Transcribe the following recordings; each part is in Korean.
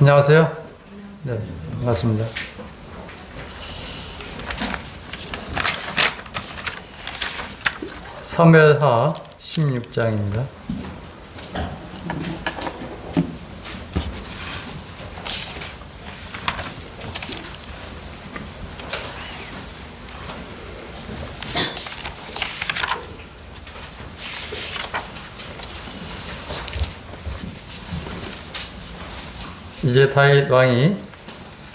안녕하세요. 네, 반갑습니다. 사무엘하 16장입니다. 이제 다윗 왕이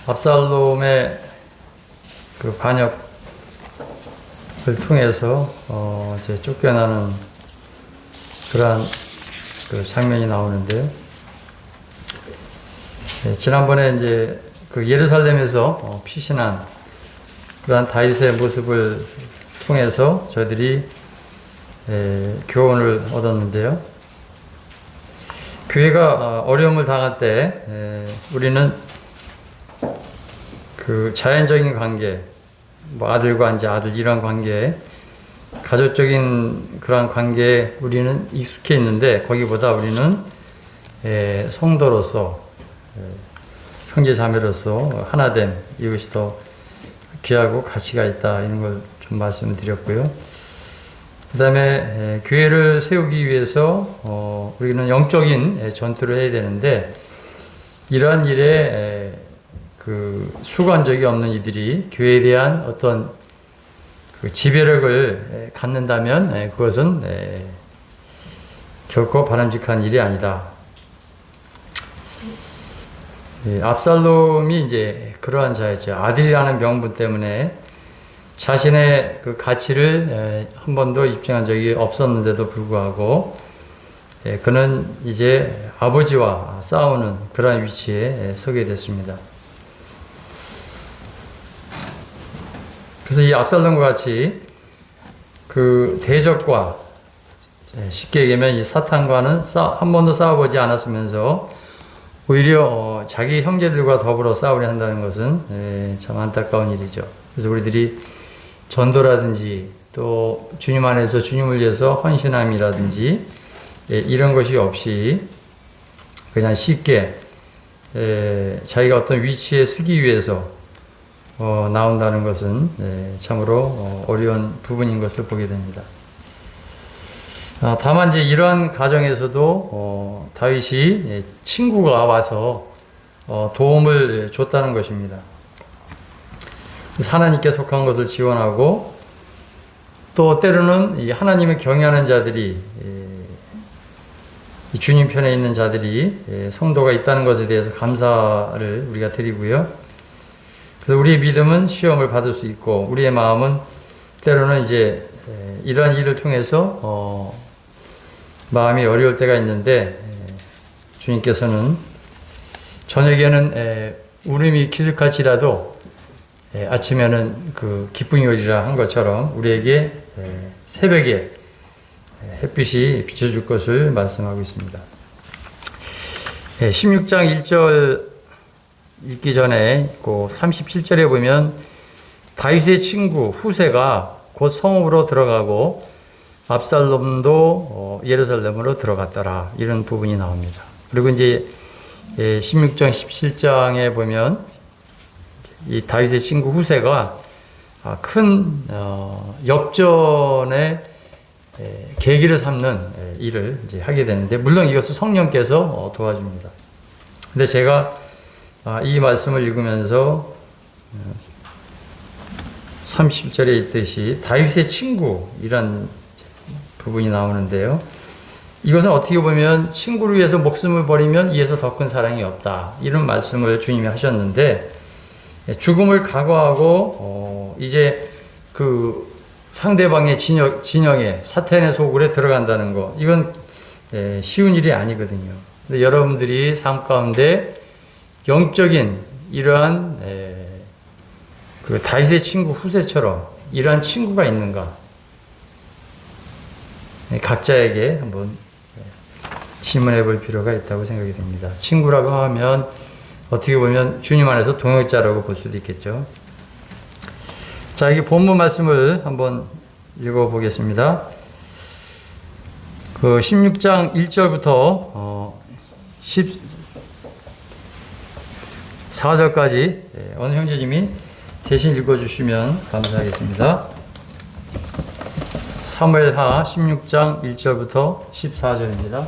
압살롬의 그 반역을 통해서 이제 쫓겨나는 그러한 그 장면이 나오는데요. 네, 지난번에 이제 그 예루살렘에서 피신한 그러한 다윗의 모습을 통해서 저희들이 교훈을 얻었는데요. 교회가 어려움을 당할 때 우리는 그 자연적인 관계, 뭐 아들과 이제 아들 이런 관계, 가족적인 그런 관계에 우리는 익숙해 있는데 거기보다 우리는 성도로서 형제 자매로서 하나됨 이것이 더 귀하고 가치가 있다 이런 걸 좀 말씀을 드렸고요. 그 다음에 교회를 세우기 위해서 우리는 영적인 전투를 해야 되는데 이러한 일에 그 수관적이 없는 이들이 교회에 대한 어떤 그 지배력을 갖는다면 그것은 결코 바람직한 일이 아니다. 압살롬이 이제 그러한 자였죠. 아들이라는 명분 때문에 자신의 그 가치를 한 번도 입증한 적이 없었는데도 불구하고 그는 이제 아버지와 싸우는 그러한 위치에 서게 됐습니다. 그래서 이 압살롬과 같이 그 대적과 쉽게 얘기하면 이 사탄과는 한 번도 싸워보지 않았으면서 오히려 자기 형제들과 더불어 싸우려 한다는 것은 참 안타까운 일이죠. 그래서 우리들이 전도라든지 또 주님 안에서 주님을 위해서 헌신함이라든지 이런 것이 없이 그냥 쉽게 자기가 어떤 위치에 서기 위해서 나온다는 것은 참으로 어려운 부분인 것을 보게 됩니다. 다만 이제 이러한 가정에서도 다윗이 친구가 와서 도움을 줬다는 것입니다. 하나님께 속한 것을 지원하고 또 때로는 이 하나님을 경외하는 자들이 이 주님 편에 있는 자들이 성도가 있다는 것에 대해서 감사를 우리가 드리고요. 그래서 우리의 믿음은 시험을 받을 수 있고 우리의 마음은 때로는 이제 이러한 일을 통해서 마음이 어려울 때가 있는데 주님께서는 저녁에는 울음이 기습할지라도 아침에는 그 기쁨이 오리라 한 것처럼 우리에게 새벽에 햇빛이 비춰줄 것을 말씀하고 있습니다. 16장 1절 읽기 전에 그 37절에 보면 다윗의 친구 후세가 곧 성읍으로 들어가고 압살롬도 예루살렘으로 들어갔더라 이런 부분이 나옵니다. 그리고 이제 16장 17장에 보면 이 다윗의 친구 후세가 큰 역전의 계기를 삼는 일을 이제 하게 되는데 물론 이것은 성령께서 도와줍니다. 근데 제가 이 말씀을 읽으면서 30절에 있듯이 다윗의 친구 이란 부분이 나오는데요. 이것은 어떻게 보면 친구를 위해서 목숨을 버리면 이에서 더 큰 사랑이 없다 이런 말씀을 주님이 하셨는데 죽음을 각오하고 이제 그 상대방의 진영에 사탄의 소굴에 들어간다는 거 이건 쉬운 일이 아니거든요. 근데 여러분들이 삶 가운데 영적인 이러한 그 다윗의 친구 후세처럼 이러한 친구가 있는가 각자에게 한번 질문해 볼 필요가 있다고 생각이 됩니다. 친구라고 하면 어떻게 보면 주님 안에서 동역자라고 볼 수도 있겠죠. 자, 이게 본문 말씀을 한번 읽어보겠습니다. 그 16장 1절부터 4절까지 어느 형제님이 대신 읽어주시면 감사하겠습니다. 사무엘하 16장 1절부터 14절입니다.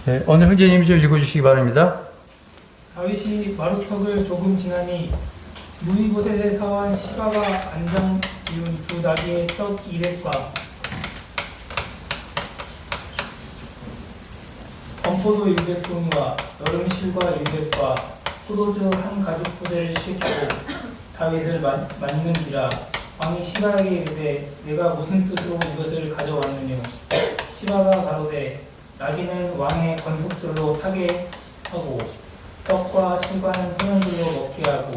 네, 어느 형제님이 좀 읽어주시기 바랍니다. 다윗이 마루턱을 조금 지나니 무이보셋에 사한 시바가 안장 지은 두 나귀의 떡 200과 건포도 100송이와 여름실과 100과 포도주 한 가죽 부대를 싣고 다윗을 맞는지라. 왕이 시바에게 이르되 내가 무슨 뜻으로 이것을 가져왔느냐. 시바가 가로되 나귀는 왕의 권속들로 타게 하고 떡과 실과는 소년들로 먹게 하고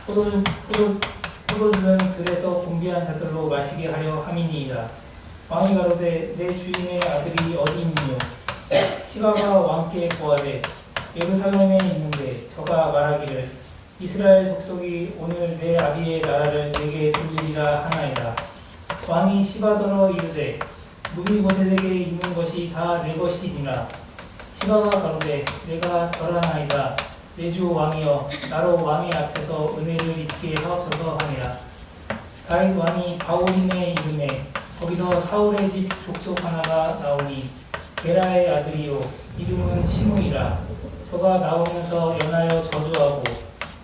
포도주는 들에서 분비한 자들로 마시게 하려 함이니이다. 왕이 가로되 내 주인의 아들이 어디 있느뇨. 시바가 왕께 고하되 예루살렘에 있는데 저가 말하기를 이스라엘 족속이 오늘 내 아비의 나라를 내게 돌리리라 하나이다. 왕이 시바더러 이르되 무비보셋에게 있는 것이 다 내 것이니라. 시바가 가로되 내가 절하나이다. 내 주 왕이여 나로 왕의 앞에서 은혜를 입게 하옵소서 하니라. 다윗 왕이 바오림에 이르매 거기서 사울의 집 족속 하나가 나오니 게라의 아들이요 이름은 시므이라. 저가 나오면서 연하여 저주하고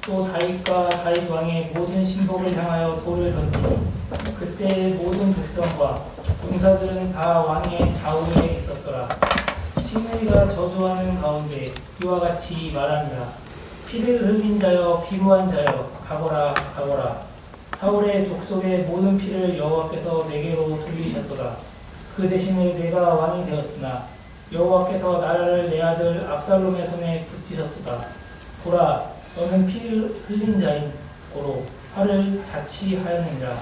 또 다윗과 다윗 왕의 모든 신복을 향하여 돌을 던지니 그때 모든 백성과 용사들은 다 왕의 좌우에 있었더라. 시므이가 저주하는 가운데 이와 같이 말하니라. 피를 흘린 자여 피부한 자여 가거라 가거라. 사울의 족속의 모든 피를 여호와께서 내게로 돌리셨도다. 그 대신에 내가 왕이 되었으나 여호와께서 나라를 내 아들 압살롬의 손에 붙이셨도다. 보라 너는 피를 흘린 자인 고로 화를 자치하였느니라.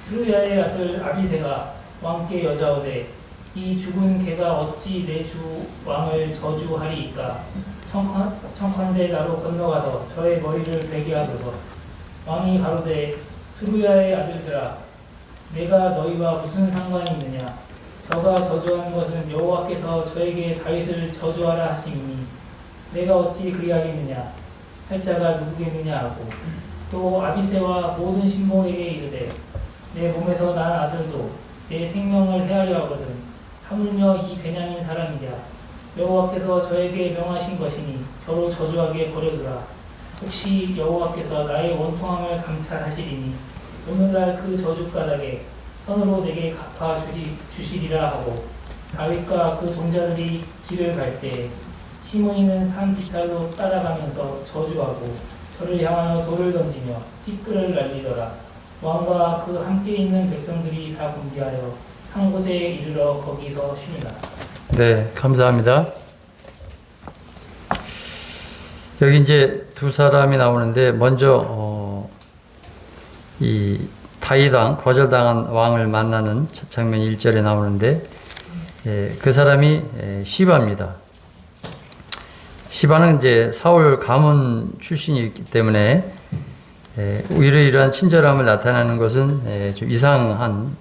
스루야의 아들 아비새가 왕께 여자오되 이 죽은 개가 어찌 내 주 왕을 저주하리이까. 청컨대 나로 건너가서 저의 머리를 베게 하소서. 왕이 가로되 스루야의 아들들아 내가 너희와 무슨 상관이 있느냐. 저가 저주하는 것은 여호와께서 저에게 다윗을 저주하라 하심이니 내가 어찌 그리하겠느냐. 할 자가 누구겠느냐 하고 또 아비새와 모든 신복에게 이르되 내 몸에서 난 아들도 내 생명을 헤아려 하거든 하물며 이 베냐민 사람이랴. 여호와께서 저에게 명하신 것이니 저로 저주하게 버려두라. 혹시 여호와께서 나의 원통함을 감찰하시리니 오늘날 그 저주가닥에 선으로 내게 갚아 주시리라 하고 다윗과 그 종자들이 길을 갈 때에 시므이는 산 뒷달로 따라가면서 저주하고 저를 향하여 돌을 던지며 티끌을 날리더라. 왕과 그 함께 있는 백성들이 다 분비하여 한 곳에 이르러 거기서 쉬니라. 네, 감사합니다. 여기 이제 두 사람이 나오는데 먼저 이 다윗왕 거절당한 왕을 만나는 장면 1절에 나오는데 그 사람이 시바입니다. 시바는 이제 사울 가문 출신이기 때문에 오히려 이러한 친절함을 나타내는 것은 좀 이상한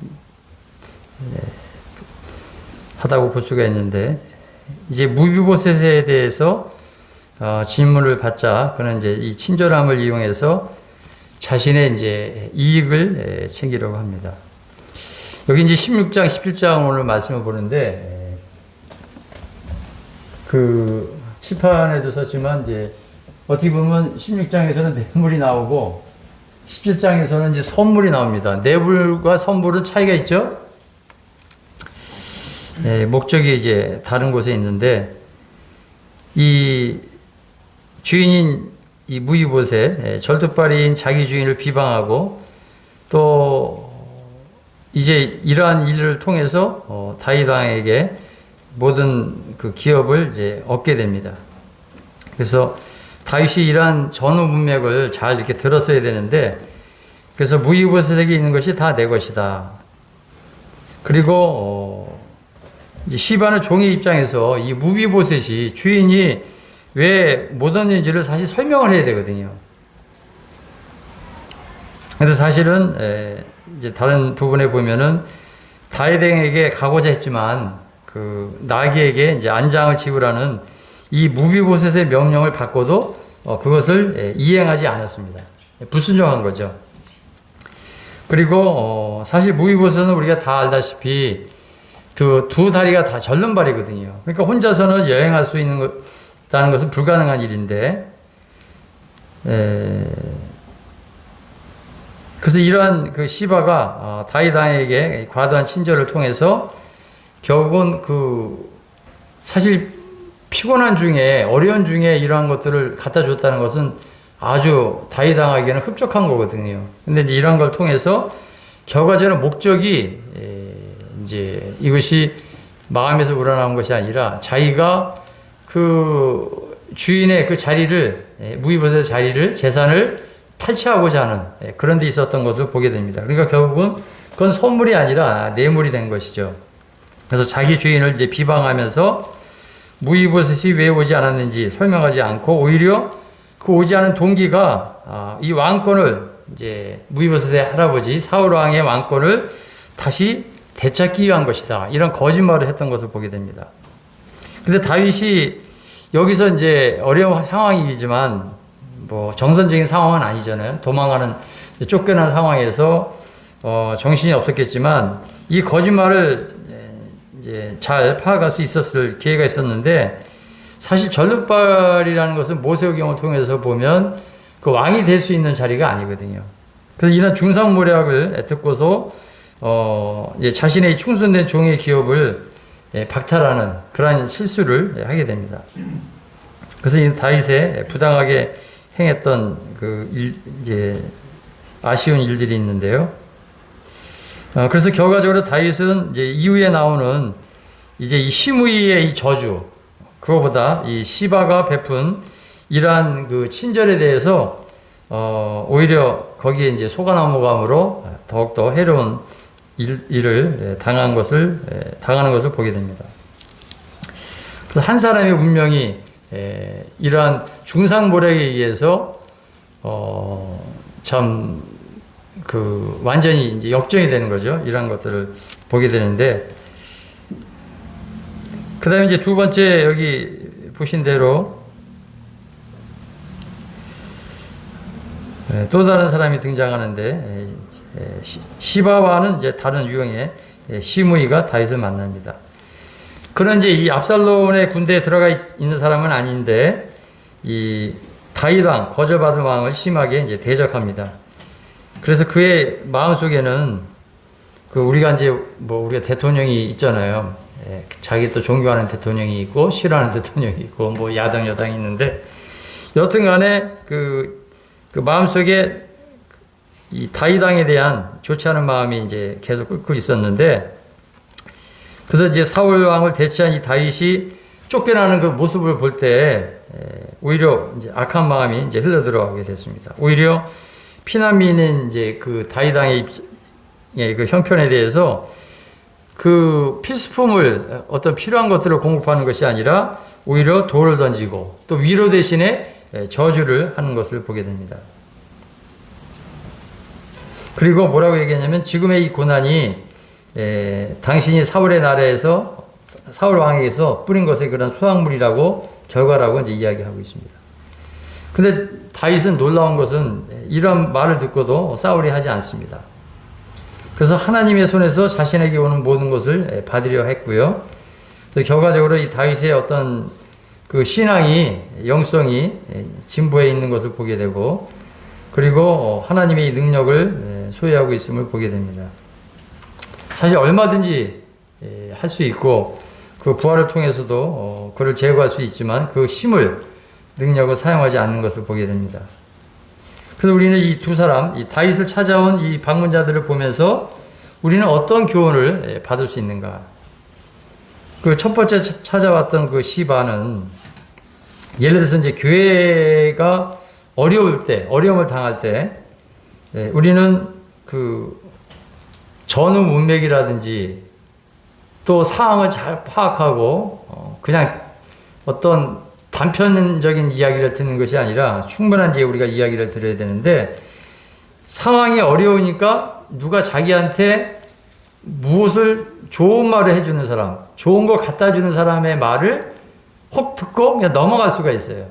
하다고 볼 수가 있는데 이제 무비보셋에 대해서 질문을 받자 그는 이제 이 친절함을 이용해서 자신의 이제 이익을 챙기려고 합니다. 여기 이제 16장, 17장 오늘 말씀을 보는데 그 칠판에도 썼지만 이제 어떻게 보면 16장에서는 뇌물이 나오고 17장에서는 이제 선물이 나옵니다. 뇌물과 선물은 차이가 있죠? 목적이 이제 다른 곳에 있는데 이 주인인 이 무이보셋 절뚝발이인 자기 주인을 비방하고 또 이제 이러한 일을 통해서 다윗 왕에게 모든 그 기업을 이제 얻게 됩니다. 그래서 다윗이 이러한 전후 문맥을 잘 이렇게 들었어야 되는데 그래서 무이보셋에게 있는 것이 다 내 것이다. 그리고 이제 시바는 종의 입장에서 이 무비보셋이 주인이 왜 못 얻는지를 사실 설명을 해야 되거든요. 근데 사실은 이제 다른 부분에 보면은 다윗에게 가고자 했지만 그 나기에게 이제 안장을 지우라는 이 무비보셋의 명령을 받고도 그것을 이행하지 않았습니다. 불순종한 거죠. 그리고 사실 무비보셋은 우리가 다 알다시피 그 두 다리가 다 절름발이거든요. 그러니까 혼자서는 여행할 수 있다는 것은 불가능한 일인데, 그래서 이러한 그 시바가 다윗 왕에게 과도한 친절을 통해서 결국은 그 사실 피곤한 중에 어려운 중에 이러한 것들을 갖다 줬다는 것은 아주 다윗 왕에게는 흡족한 거거든요. 근데 이제 이런 걸 통해서 결과적으로 목적이 이제 이것이 마음에서 우러나온 것이 아니라 자기가 그 주인의 그 자리를 무이보셋의 자리를 재산을 탈취하고자 하는 그런 데 있었던 것을 보게 됩니다. 그러니까 결국은 그건 선물이 아니라 뇌물이 된 것이죠. 그래서 자기 주인을 이제 비방하면서 무이보셋이 왜 오지 않았는지 설명하지 않고 오히려 그 오지 않은 동기가 이 왕권을 이제 무이보셋의 할아버지 사울 왕의 왕권을 다시 되찾기 위한 것이다. 이런 거짓말을 했던 것을 보게 됩니다. 근데 다윗이 여기서 이제 어려운 상황이지만 뭐 정선적인 상황은 아니잖아요. 도망가는 쫓겨난 상황에서 정신이 없었겠지만 이 거짓말을 이제 잘 파악할 수 있었을 기회가 있었는데 사실 절름발이라는 것은 모세오경을 통해서 보면 그 왕이 될 수 있는 자리가 아니거든요. 그래서 이런 중상모략을 듣고서 이제 자신의 충성된 종의 기업을 박탈하는 그러한 실수를 하게 됩니다. 그래서 이 다윗의 부당하게 행했던 이제 아쉬운 일들이 있는데요. 그래서 결과적으로 다윗은 이제 이후에 나오는 이제 이 시므이의 이 저주, 그거보다 이 시바가 베푼 이러한 그 친절에 대해서 오히려 거기에 이제 속아 넘어감으로 더욱더 해로운 일을 당하는 것을 보게 됩니다. 그래서 한 사람의 운명이 이러한 중상모략에 의해서 참 그 완전히 이제 역전이 되는 거죠. 이러한 것들을 보게 되는데, 그 다음에 이제 두 번째 여기 보신 대로 또 다른 사람이 등장하는데 시바와는 이제 다른 유형의 시므이가 다윗을 만납니다. 그런 이제 이 압살롬의 군대에 들어가 있는 사람은 아닌데 이 다윗 왕 거절받은 왕을 심하게 이제 대적합니다. 그래서 그의 마음 속에는 그 우리가 이제 뭐 우리가 대통령이 있잖아요. 자기 또 존경하는 대통령이 있고 싫어하는 대통령이 있고 뭐 야당 여당이 있는데 여튼간에 그 마음 속에 이 다윗 왕에 대한 좋지 않은 마음이 이제 계속 끓고 있었는데, 그래서 이제 사울 왕을 대체한 이 다윗이 쫓겨나는 그 모습을 볼 때 오히려 이제 악한 마음이 이제 흘러 들어가게 됐습니다. 오히려 피난민인 이제 그 다윗 왕의 그 형편에 대해서 그 필수품을 어떤 필요한 것들을 공급하는 것이 아니라 오히려 돌을 던지고 또 위로 대신에 저주를 하는 것을 보게 됩니다. 그리고 뭐라고 얘기했냐면 지금의 이 고난이 당신이 사울의 나라에서 사울 왕에게서 뿌린 것의 그런 수확물이라고 결과라고 이제 이야기하고 있습니다. 근데 다윗은 놀라운 것은 이런 말을 듣고도 사울이 하지 않습니다. 그래서 하나님의 손에서 자신에게 오는 모든 것을 받으려 했고요. 결과적으로 이 다윗의 어떤 그 신앙이 영성이 진보해 있는 것을 보게 되고, 그리고 하나님의 능력을 소유하고 있음을 보게 됩니다. 사실 얼마든지 할 수 있고 그 부활을 통해서도 그를 제거할 수 있지만 그 힘을 능력을 사용하지 않는 것을 보게 됩니다. 그래서 우리는 이 두 사람, 이 다윗을 찾아온 이 방문자들을 보면서 우리는 어떤 교훈을 받을 수 있는가? 그 첫 번째 찾아왔던 그 시바는 예를 들어서 이제 교회가 어려울 때, 어려움을 당할 때, 우리는 그 전후 문맥이라든지 또 상황을 잘 파악하고 그냥 어떤 단편적인 이야기를 듣는 것이 아니라 충분한 이제 우리가 이야기를 들어야 되는데 상황이 어려우니까 누가 자기한테 무엇을 좋은 말을 해주는 사람, 좋은 걸 갖다 주는 사람의 말을 혹 듣고 그냥 넘어갈 수가 있어요.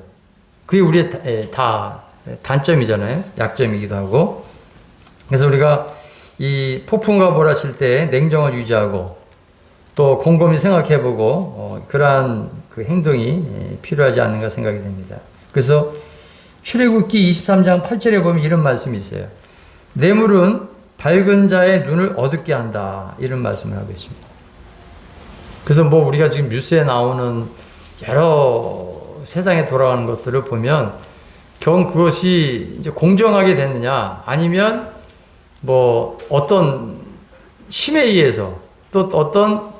그게 우리의 다 단점이잖아요. 약점이기도 하고. 그래서 우리가 이 폭풍과 몰아칠 때 냉정을 유지하고 또 곰곰이 생각해보고 그러한 그 행동이 필요하지 않는가 생각이 됩니다. 그래서 출애굽기 23장 8절에 보면 이런 말씀이 있어요. 뇌물은 밝은 자의 눈을 어둡게 한다. 이런 말씀을 하고 있습니다. 그래서 뭐 우리가 지금 뉴스에 나오는 여러 세상에 돌아가는 것들을 보면 경 그것이 이제 공정하게 됐느냐 아니면 뭐 어떤 힘에 의해서 또 어떤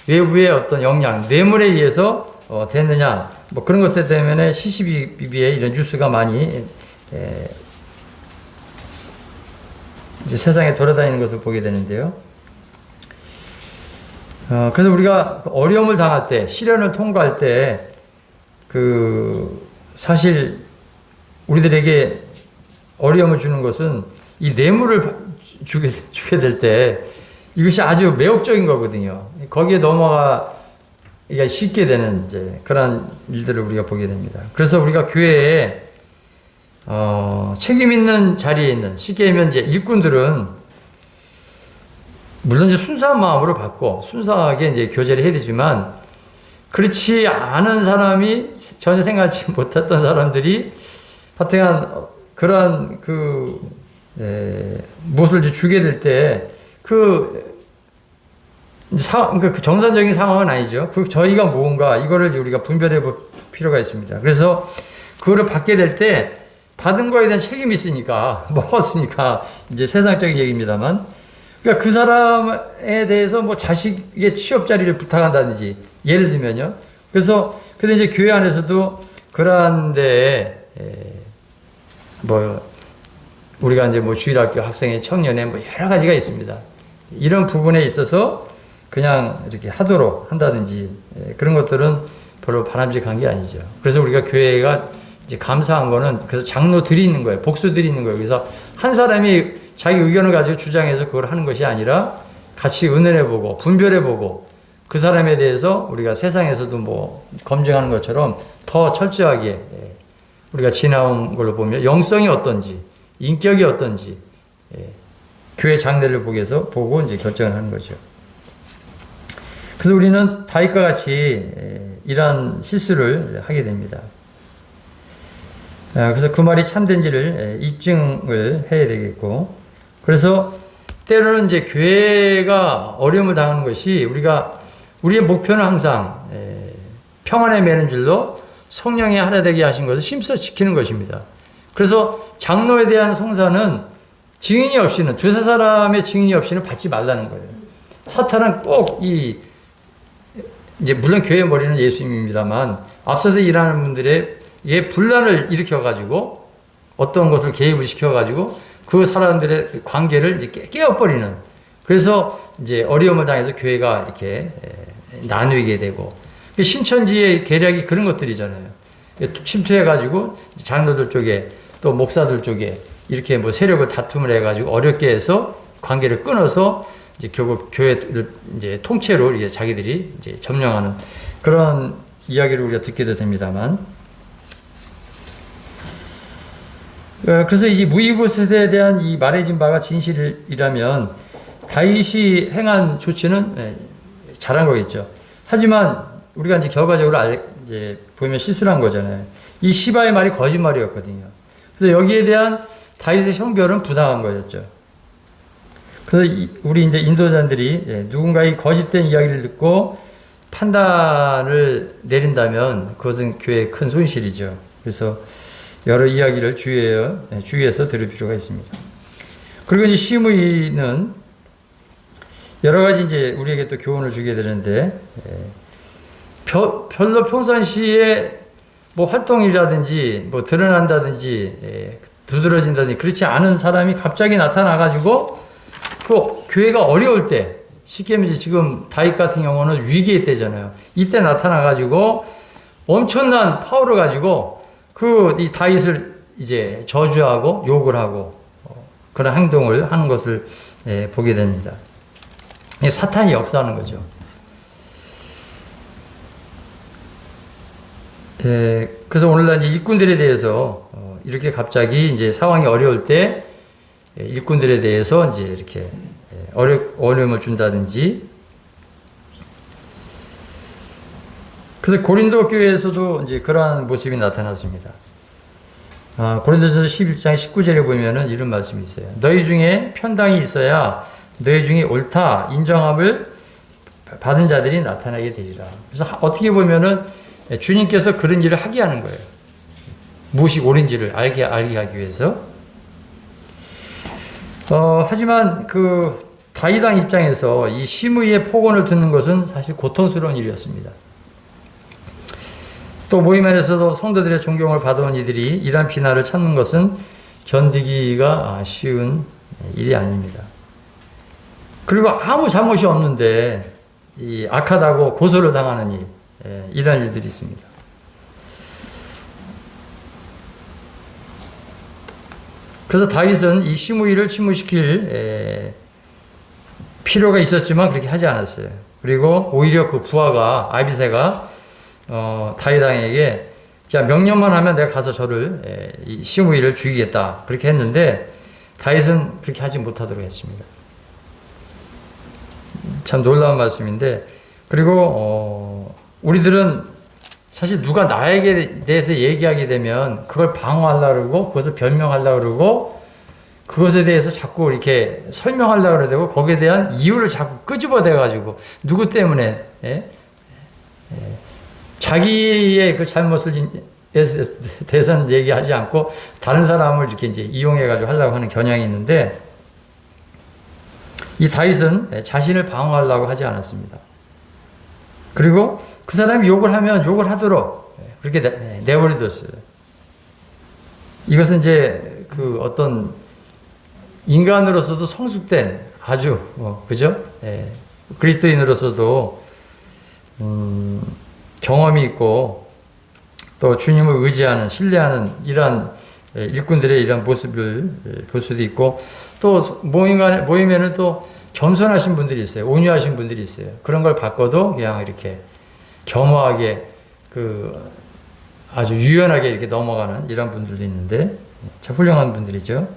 외부의 어떤 영향, 뇌물에 의해서 됐느냐 뭐 그런 것들 때문에 시시비비에 이런 뉴스가 많이 이제 세상에 돌아다니는 것을 보게 되는데요. 그래서 우리가 어려움을 당할 때, 시련을 통과할 때, 사실 우리들에게 어려움을 주는 것은 이 뇌물을 주게 될 때 이것이 아주 매혹적인 거거든요. 거기에 넘어가기가 쉽게 되는 이제 그런 일들을 우리가 보게 됩니다. 그래서 우리가 교회에 책임 있는 자리에 있는 쉽게 얘기하면 이제 일꾼들은 물론 이제 순수한 마음으로 받고 순수하게 이제 교제를 해야 되지만 그렇지 않은 사람이 전혀 생각하지 못했던 사람들이 하여튼 그러한 무엇을 주게 될 때 그 정상적인 상황은 아니죠. 저희가 뭔가 이거를 우리가 분별해 볼 필요가 있습니다. 그래서 그거를 받게 될 때 받은 거에 대한 책임이 있으니까 먹었으니까 이제 세상적인 얘기입니다만 그러니까 그 사람에 대해서 뭐 자식의 취업 자리를 부탁한다든지 예를 들면요. 그래서 근데 이제 교회 안에서도 그러한데 뭐 우리가 이제 뭐 주일학교 학생회 청년회 뭐 여러 가지가 있습니다. 이런 부분에 있어서 그냥 이렇게 하도록 한다든지 그런 것들은 별로 바람직한 게 아니죠. 그래서 우리가 교회가 이제 감사한 거는 그래서 장로들이 있는 거예요. 복수들이 있는 거예요. 그래서 한 사람이 자기 의견을 가지고 주장해서 그걸 하는 것이 아니라 같이 의논해보고 분별해보고 그 사람에 대해서 우리가 세상에서도 뭐 검증하는 것처럼 더 철저하게 우리가 지나온 걸로 보면 영성이 어떤지 인격이 어떤지 교회 장례를 보고 이제 결정을 하는 거죠. 그래서 우리는 다윗과 같이 이러한 실수를 하게 됩니다. 그래서 그 말이 참된지를 입증을 해야 되겠고, 그래서 때로는 이제 교회가 어려움을 당하는 것이 우리의 목표는 항상 평안에 매는 줄로 성령의 하나 되게 하신 것을 힘써 지키는 것입니다. 그래서 장로에 대한 송사는 증인이 없이는 두세 사람의 증인이 없이는 받지 말라는 거예요. 사탄은 꼭 이제 물론 교회의 머리는 예수님입니다만 앞서서 일하는 분들의 분란을 일으켜가지고 어떤 것을 개입을 시켜가지고 그 사람들의 관계를 이제 깨어버리는 그래서 이제 어려움을 당해서 교회가 이렇게 나누게 되고 신천지의 계략이 그런 것들이잖아요. 침투해가지고 장로들 쪽에 또 목사들 쪽에 이렇게 뭐 세력을 다툼을 해가지고 어렵게 해서 관계를 끊어서 이제 결국 교회를 이제 통째로 이제 자기들이 이제 점령하는 그런 이야기를 우리가 듣게도 됩니다만. 그래서 이 무이보셋에 대한 이 말해진 바가 진실이라면 다윗이 행한 조치는 잘한 거겠죠. 하지만 우리가 이제 결과적으로 이제 보면 실수한 거잖아요. 이 시바의 말이 거짓말이었거든요. 그래서 여기에 대한 다윗의 형벌은 부당한 거였죠. 그래서 우리 이제 인도자들이 누군가의 거짓된 이야기를 듣고 판단을 내린다면 그것은 교회의 큰 손실이죠. 그래서 여러 이야기를 주의해서 들을 필요가 있습니다. 그리고 이제 시므이는 여러 가지 이제 우리에게 또 교훈을 주게 되는데 별로 평상시에 뭐 활동이라든지 뭐 드러난다든지 두드러진다든지 그렇지 않은 사람이 갑자기 나타나가지고 그 교회가 어려울 때 쉽게 말해서 지금 다윗 같은 경우는 위기의 때잖아요. 이때 나타나가지고 엄청난 파워를 가지고 이 다윗을 이제 저주하고 욕을 하고 그런 행동을 하는 것을 보게 됩니다. 사탄이 역사하는 거죠. 그래서 오늘날 이제 일꾼들에 대해서 이렇게 갑자기 이제 상황이 어려울 때 일꾼들에 대해서 이제 이렇게 어려움을 준다든지. 그래서 고린도 교회에서도 이제 그러한 모습이 나타났습니다. 고린도전서 11장 19절에 보면은 이런 말씀이 있어요. 너희 중에 편당이 있어야 너희 중에 옳다 인정함을 받은 자들이 나타나게 되리라. 그래서 어떻게 보면은 주님께서 그런 일을 하게 하는 거예요. 무엇이 옳은지를 알게 하기 위해서. 하지만 그 다윗 왕 입장에서 이 심의의 폭언을 듣는 것은 사실 고통스러운 일이었습니다. 또 모임 안에서도 성도들의 존경을 받아온 이들이 이러한 비난을 참는 것은 견디기가 쉬운 일이 아닙니다. 그리고 아무 잘못이 없는데 이 악하다고 고소를 당하는 일, 이런 일들이 있습니다. 그래서 다윗은 이 시므이를 침묵시킬 필요가 있었지만 그렇게 하지 않았어요. 그리고 오히려 그 부하가 아비새가 다윗 왕에게 그냥 명령만 하면 내가 가서 저를 이 시므이를 죽이겠다 그렇게 했는데 다윗은 그렇게 하지 못하도록 했습니다. 참 놀라운 말씀인데, 그리고 우리들은 사실 누가 나에게 대해서 얘기하게 되면 그걸 방어하려고 그러고 그것을 변명하려고 그러고 그것에 대해서 자꾸 이렇게 설명하려고 그러고 거기에 대한 이유를 자꾸 끄집어내 가지고 누구 때문에 자기의 그 잘못을 대해서는 얘기하지 않고 다른 사람을 이렇게 이제 이용해 가지고 하려고 하는 경향이 있는데, 이 다윗은 자신을 방어하려고 하지 않았습니다. 그리고 그 사람이 욕을 하면 욕을 하도록 그렇게 내버려뒀어요. 이것은 이제 그 어떤 인간으로서도 성숙된 아주 그죠? 그리스도인으로서도 경험이 있고 또 주님을 의지하는 신뢰하는 이러한 일꾼들의 이런 모습을 볼 수도 있고, 또 모임에는 또 겸손하신 분들이 있어요. 온유하신 분들이 있어요. 그런 걸 바꿔도 그냥 이렇게 겸허하게 아주 유연하게 이렇게 넘어가는 이런 분들도 있는데 참 훌륭한 분들이죠.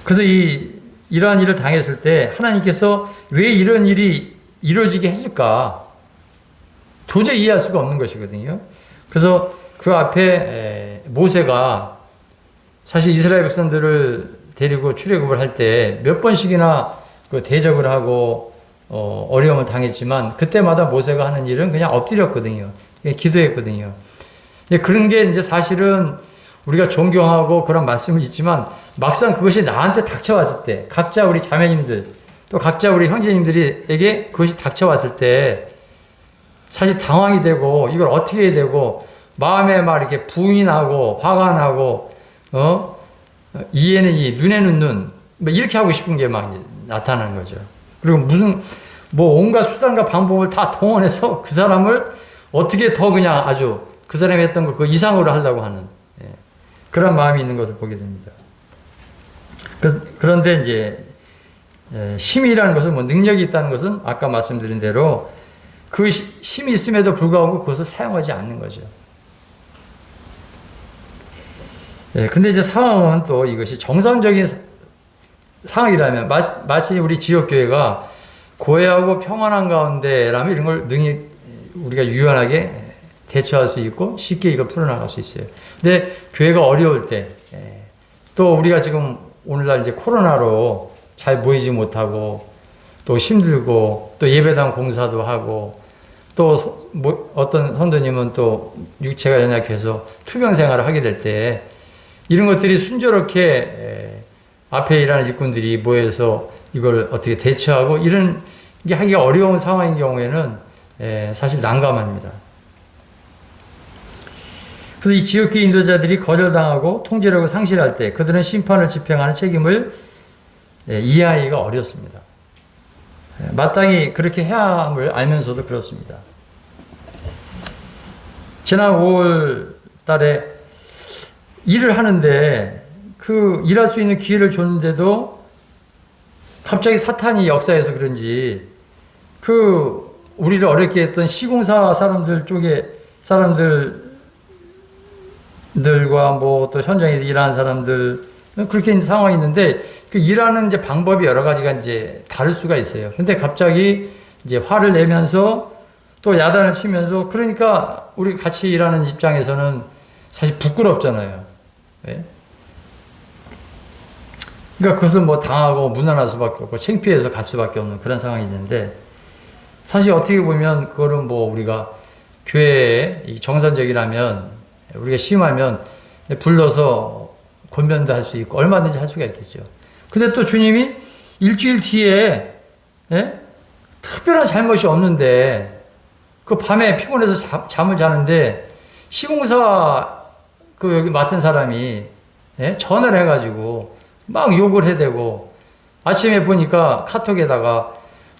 그래서 이러한 일을 당했을 때 하나님께서 왜 이런 일이 이루어지게 했을까? 도저히 이해할 수가 없는 것이거든요. 그래서 그 앞에 모세가 사실 이스라엘 백성들을 데리고 출애굽을 할 때 몇 번씩이나 그 대적을 하고 어려움을 당했지만 그때마다 모세가 하는 일은 그냥 엎드렸거든요. 기도했거든요. 그런 게 이제 사실은 우리가 존경하고 그런 말씀이 있지만 막상 그것이 나한테 닥쳐왔을 때, 각자 우리 자매님들 또 각자 우리 형제님들에게 그것이 닥쳐왔을 때 사실 당황이 되고 이걸 어떻게 해야 되고 마음에 막 이렇게 분이 나고 화가 나고 이에는 이, 눈에는 눈, 뭐 이렇게 하고 싶은 게 막 나타나는 거죠. 그리고 온갖 수단과 방법을 다 동원해서 그 사람을 어떻게 더 그냥 아주 그 사람이 했던 거 그 이상으로 하려고 하는 그런 마음이 있는 것을 보게 됩니다. 그런데 이제 힘이라는 것은 능력이 있다는 것은 아까 말씀드린 대로 그 힘이 있음에도 불구하고 그것을 사용하지 않는 거죠. 근데 이제 상황은 또 이것이 정상적인 상황이라면 마치 우리 지역교회가 고해하고 평안한 가운데라면 이런 걸 능히 우리가 유연하게 대처할 수 있고 쉽게 이걸 풀어나갈 수 있어요. 근데 교회가 어려울 때, 또 우리가 지금 오늘날 이제 코로나로 잘 모이지 못하고 또 힘들고 또 예배당 공사도 하고 또 어떤 성도님은 또 육체가 연약해서 투병 생활을 하게 될 때 이런 것들이 순조롭게 앞에 일하는 일꾼들이 모여서 이걸 어떻게 대처하고 이런 게 하기가 어려운 상황인 경우에는 사실 난감합니다. 그래서 이 지역계 인도자들이 거절당하고 통제력을 상실할 때 그들은 심판을 집행하는 책임을 이해하기가 어렵습니다. 마땅히 그렇게 해야 함을 알면서도 그렇습니다. 지난 5월 달에 일을 하는데 그 일할 수 있는 기회를 줬는데도 갑자기 사탄이 역사해서 그런지 그 우리를 어렵게 했던 시공사 사람들 쪽에 사람들과 뭐 또 현장에서 일하는 사람들 그렇게 있는 상황이 있는데 그 일하는 이제 방법이 여러 가지가 이제 다를 수가 있어요. 근데 갑자기 이제 화를 내면서 또 야단을 치면서 그러니까 우리 같이 일하는 입장에서는 사실 부끄럽잖아요. 네? 그러니까 그것을 뭐 당하고 무난할 수밖에 없고 창피해서 갈 수밖에 없는 그런 상황이 있는데 사실 어떻게 보면 그거는 뭐 우리가 교회에 정상적이라면 우리가 심하면 불러서 권면도 할 수 있고 얼마든지 할 수가 있겠죠. 근데 또 주님이 일주일 뒤에 특별한 잘못이 없는데 그 밤에 피곤해서 잠을 자는데 시공사 그 여기 맡은 사람이 전화를 해가지고 막 욕을 해대고 아침에 보니까 카톡에다가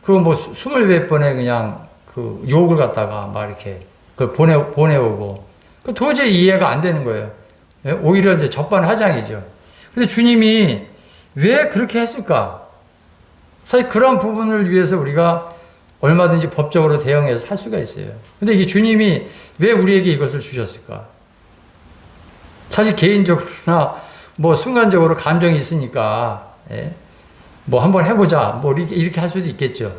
그 뭐 20몇 번에 그냥 그 욕을 갖다가 막 이렇게 그걸 보내오고 그 도저히 이해가 안 되는 거예요. 오히려 이제 적반하장이죠. 근데 주님이 왜 그렇게 했을까? 사실 그런 부분을 위해서 우리가 얼마든지 법적으로 대응해서 할 수가 있어요. 근데 이게 주님이 왜 우리에게 이것을 주셨을까? 사실 개인적으로나 뭐 순간적으로 감정이 있으니까 뭐 한번 해보자 뭐 이렇게 할 수도 있겠죠.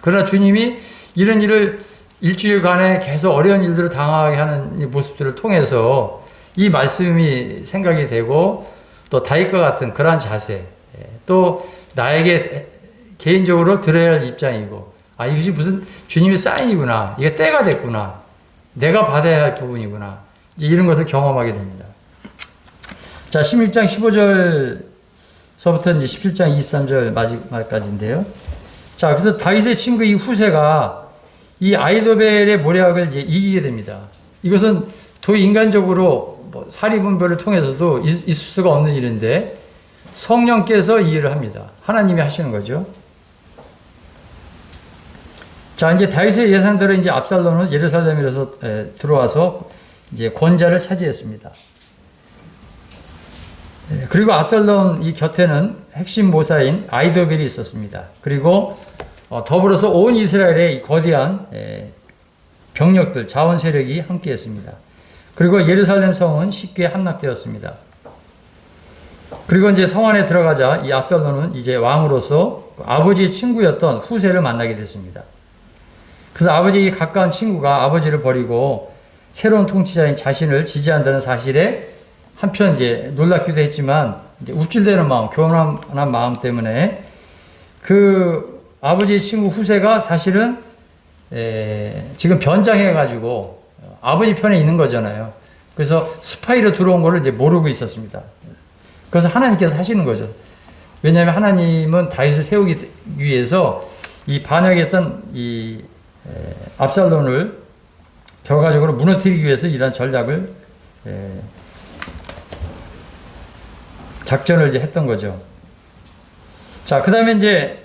그러나 주님이 이런 일을 일주일간에 계속 어려운 일들을 당하게 하는 이 모습들을 통해서 이 말씀이 생각이 되고 또 다윗과 같은 그러한 자세 또 나에게 개인적으로 들어야 할 입장이고 이것이 무슨 주님의 사인이구나 이게 때가 됐구나 내가 받아야 할 부분이구나 이제 이런 것을 경험하게 됩니다. 자 16장 15절서부터 이제 17장 23절 마지막까지인데요. 자 그래서 다윗의 친구 이 후세가 이 아이도벨의 모략을 이제 이기게 됩니다. 이것은 도저히 인간적으로 뭐 사리분별을 통해서도 있을 수가 없는 일인데 성령께서 이 일을 합니다. 하나님이 하시는 거죠. 자 이제 다윗의 예상대로 이제 압살롬은 예루살렘에서 들어와서 이제 권좌를 차지했습니다. 그리고 압살롬 이 곁에는 핵심 모사인 아이도벨이 있었습니다. 그리고 더불어서 온 이스라엘의 이 거대한 병력들, 자원 세력이 함께했습니다. 그리고 예루살렘 성은 쉽게 함락되었습니다. 그리고 이제 성 안에 들어가자 이 압살롬은 이제 왕으로서 아버지의 친구였던 후세를 만나게 됐습니다. 그래서 아버지에게 가까운 친구가 아버지를 버리고 새로운 통치자인 자신을 지지한다는 사실에 한편 이제 놀랍기도 했지만 이제 우쭐대는 마음, 교만한 마음 때문에 그 아버지의 친구 후세가 사실은 지금 변장해가지고 아버지 편에 있는 거잖아요. 그래서 스파이로 들어온 거를 이제 모르고 있었습니다. 그래서 하나님께서 하시는 거죠. 왜냐하면 하나님은 다윗을 세우기 위해서 이 반역했던 이 압살롬을 결과적으로 무너뜨리기 위해서 이런 전략을 작전을 이제 했던 거죠. 자, 그 다음에 이제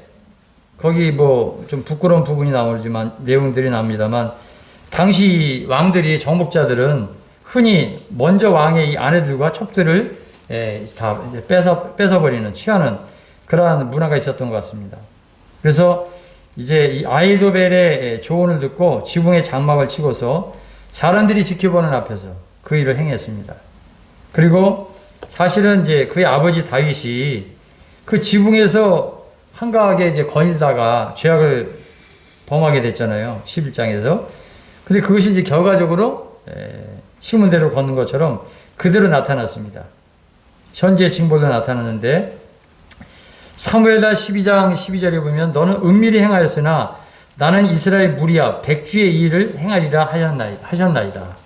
거기 뭐 좀 부끄러운 부분이 나오지만 내용들이 나옵니다만 당시 왕들이 정복자들은 흔히 먼저 왕의 이 아내들과 첩들을 다 이제 뺏어버리는 취하는 그러한 문화가 있었던 것 같습니다. 그래서 이제 이 아이도벨의 조언을 듣고 지붕에 장막을 치고서 사람들이 지켜보는 앞에서 그 일을 행했습니다. 그리고 사실은 이제 그의 아버지 다윗이 그 지붕에서 한가하게 이제 거닐다가 죄악을 범하게 됐잖아요. 11장에서. 근데 그것이 이제 결과적으로 심은 대로 걷는 것처럼 그대로 나타났습니다. 현재 징벌로 나타났는데 사무엘하 12장 12절에 보면 너는 은밀히 행하였으나 나는 이스라엘 무리와 백주의 일을 행하리라 하셨나이다.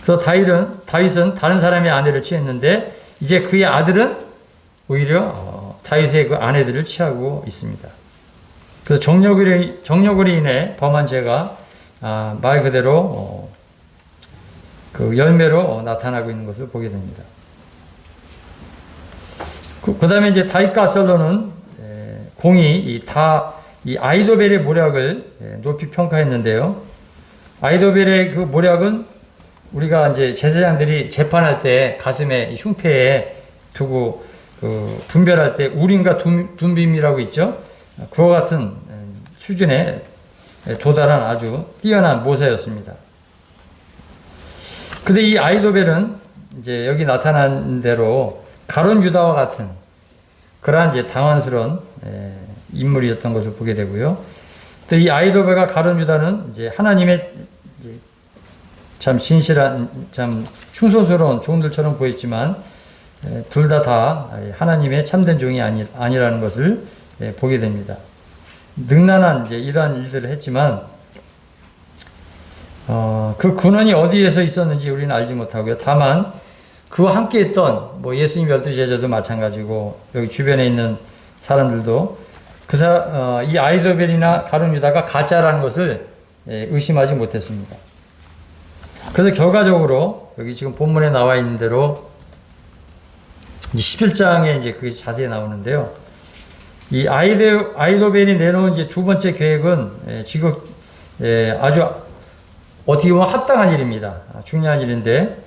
그래서 다윗은 다른 사람의 아내를 취했는데 이제 그의 아들은 오히려 다윗의 그 아내들을 취하고 있습니다. 그래서 정력으로 인해 범한 죄가 말 그대로 그 열매로 나타나고 있는 것을 보게 됩니다. 그 다음에 이제 다윗과 압살롬은 공이 이 아이도벨의 모략을 높이 평가했는데요. 아이도벨의 그 모략은 우리가 이제 제사장들이 재판할 때 가슴에 흉패에 두고 그 분별할 때 우림과 둠빔이라고 있죠. 그와 같은 수준에 도달한 아주 뛰어난 모사였습니다. 근데 이 아이도벨은 이제 여기 나타난 대로 가룟 유다와 같은 그러한 이제 당황스러운 인물이었던 것을 보게 되고요. 또 이 아이도벨과 가룟 유다는 이제 하나님의 이제 참 진실한, 참 충성스러운 종들처럼 보였지만 둘 다 하나님의 참된 종이 아니라는 것을 보게 됩니다. 능란한 이제 이러한 일들을 했지만 그 근원이 어디에서 있었는지 우리는 알지 못하고요. 다만 그와 함께했던 뭐 예수님 12제자도 마찬가지고 여기 주변에 있는 사람들도 이 아이도벨이나 가룟 유다가 가짜라는 것을 의심하지 못했습니다. 그래서 결과적으로 여기 지금 본문에 나와 있는 대로 17장에 이제 그게 자세히 나오는데요. 이 아이도벨이 내놓은 이제 두 번째 계획은 지금 아주 어떻게 보면 합당한 일입니다. 중요한 일인데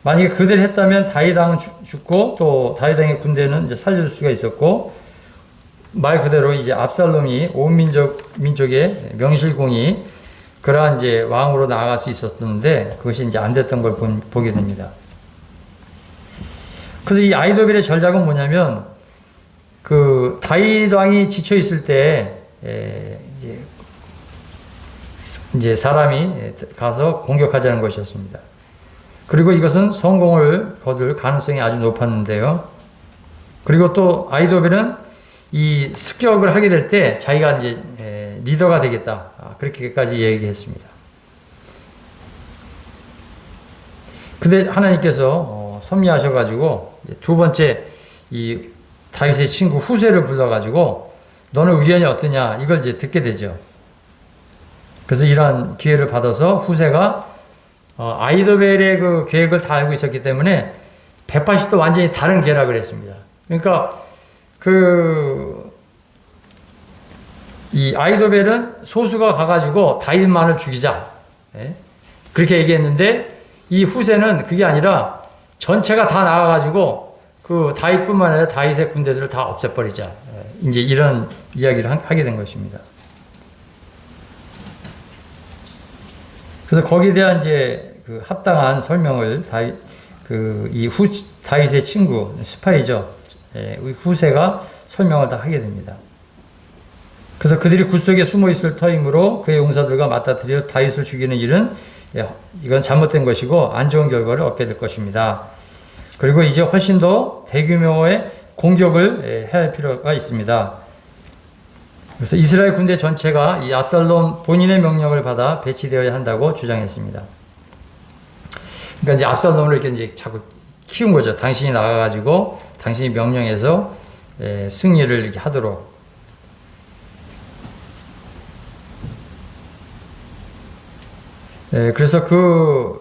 만약에 그대로 했다면 다윗 왕은 죽고 또 다윗 왕의 군대는 이제 살릴 수가 있었고 말 그대로 이제 압살롬이 온 민족의 명실공히 그러한 이제 왕으로 나아갈 수 있었는데 그것이 이제 안 됐던 걸 보게 됩니다. 그래서 이 아이도벨의 전략은 뭐냐면 그 다윗 왕이 지쳐 있을 때 이제 사람이 가서 공격하자는 것이었습니다. 그리고 이것은 성공을 거둘 가능성이 아주 높았는데요. 그리고 또 아이도벨은 이 습격을 하게 될 때 자기가 이제 리더가 되겠다. 그렇게까지 얘기했습니다. 근데 하나님께서 섭리하셔가지고 두 번째 이 다윗의 친구 후세를 불러가지고 너는 의견이 어떠냐 이걸 이제 듣게 되죠. 그래서 이러한 기회를 받아서 후세가 아이도벨의 그 계획을 다 알고 있었기 때문에 180도 완전히 다른 계략을 했습니다. 그러니까 이 아이도벨은 소수가 가가지고 다윗만을 죽이자. 그렇게 얘기했는데 이 후세는 그게 아니라 전체가 다 나가가지고 그 다윗뿐만 아니라 다윗의 군대들을 다 없애버리자. 이제 이런 이야기를 하게 된 것입니다. 그래서 거기에 대한 이제 그 합당한 설명을 다윗의 친구 스파이죠. 후세가 설명을 다 하게 됩니다. 그래서 그들이 굴 속에 숨어 있을 터이므로 그의 용사들과 맞닥뜨려 다윗을 죽이는 일은 이건 잘못된 것이고 안 좋은 결과를 얻게 될 것입니다. 그리고 이제 훨씬 더 대규모의 공격을 해야 할 필요가 있습니다. 그래서 이스라엘 군대 전체가 이 압살롬 본인의 명령을 받아 배치되어야 한다고 주장했습니다. 그러니까 이제 압살롬을 이렇게 이제 자꾸 키운 거죠. 당신이 나가가지고 당신이 명령해서 승리를 이렇게 하도록. 그래서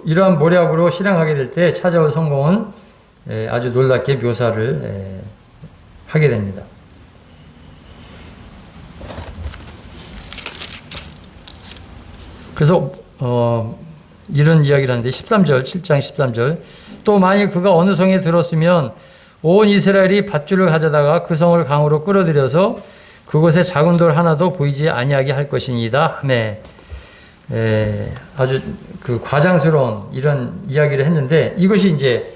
이러한 모략으로 실행하게 될 때 찾아올 성공은 아주 놀랍게 묘사를 하게 됩니다. 그래서 이런 이야기를 하는데 7장 13절 또 만일 그가 어느 성에 들었으면 온 이스라엘이 밧줄을 가져다가 그 성을 강으로 끌어들여서 그곳에 작은 돌 하나도 보이지 아니하게 할 것이니이다 하매 아주 그 과장스러운 이런 이야기를 했는데 이것이 이제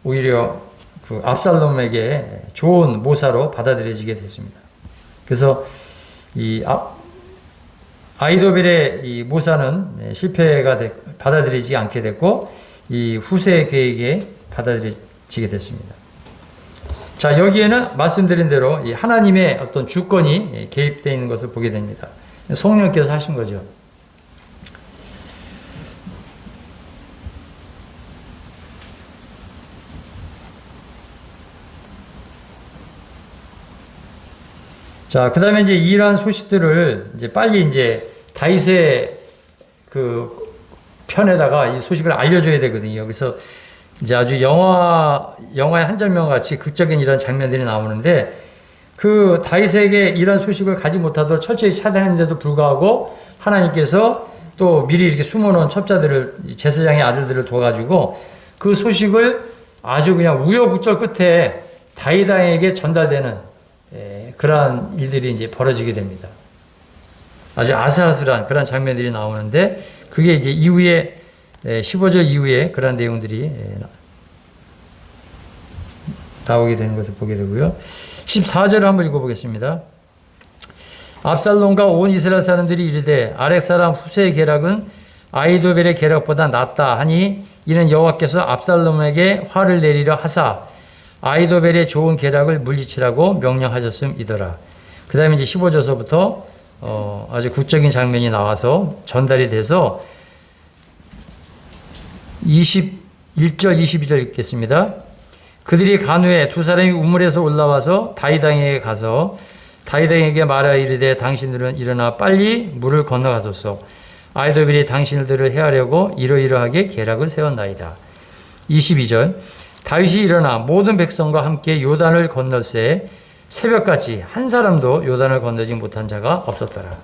오히려 그 압살롬에게 좋은 모사로 받아들여지게 됐습니다. 그래서 이 아이도벨의 이 모사는 실패가 받아들이지 않게 됐고 이 후세의 계획에 받아들여지게 됐습니다. 자, 여기에는 말씀드린 대로 이 하나님의 어떤 주권이 개입되어 있는 것을 보게 됩니다. 성령께서 하신 거죠. 자, 그 다음에 이제 이러한 소식들을 이제 빨리 이제 다윗의 편에다가 이 소식을 알려줘야 되거든요. 그래서 이제 아주 영화의 한 장면 같이 극적인 이런 장면들이 나오는데 그 다윗에게 이런 소식을 가지 못하도록 철저히 차단했는데도 불구하고 하나님께서 또 미리 이렇게 숨어놓은 첩자들을 제사장의 아들들을 도와가지고 그 소식을 아주 그냥 우여곡절 끝에 다윗 왕에게 전달되는 그러한 일들이 이제 벌어지게 됩니다. 아주 아슬아슬한 그런 장면들이 나오는데 그게 이제 이후에 15절 이후에 그런 내용들이 나오게 되는 것을 보게 되고요. 14절을 한번 읽어보겠습니다. 압살롬과 온 이스라엘 사람들이 이르되 아렉 사람 후세의 계략은 아히도벨의 계략보다 낫다 하니 이는 여호와께서 압살롬에게 화를 내리려 하사 아히도벨의 좋은 계략을 물리치라고 명령하셨음이더라. 그 다음에 이제 15절서부터 아주 구적인 장면이 나와서 전달이 돼서 21절, 22절 읽겠습니다. 그들이 간 후에 두 사람이 우물에서 올라와서 다윗 왕에게 가서 다윗 왕에게 말하여 이르되 당신들은 일어나 빨리 물을 건너가소서. 아히도벨이 당신들을 해하려고 이러이러하게 계략을 세웠나이다. 22절 다윗이 일어나 모든 백성과 함께 요단을 건널새 새벽까지 한 사람도 요단을 건너지 못한 자가 없었더라.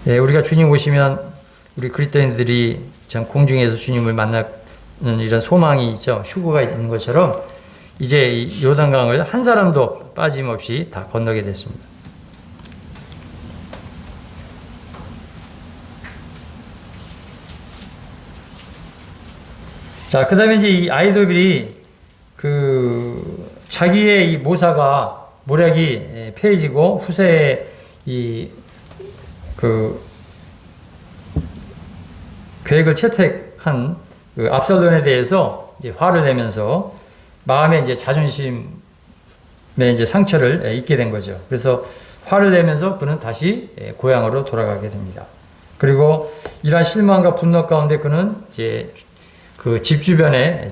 우리가 주님 오시면 우리 그리스도인들이 참 공중에서 주님을 만나는 이런 소망이 있죠. 휴거가 있는 것처럼 이제 이 요단강을 한 사람도 빠짐없이 다 건너게 됐습니다. 자, 그 다음에 이제 이 아히도벨이 자기의 이 모략이 폐해지고 후세의 계획을 채택한 압살롬에 대해서 이제 화를 내면서 마음에 이제 자존심에 이제 상처를 입게 된 거죠. 그래서 화를 내면서 그는 다시 고향으로 돌아가게 됩니다. 그리고 이러한 실망과 분노 가운데 그는 이제 그 집 주변에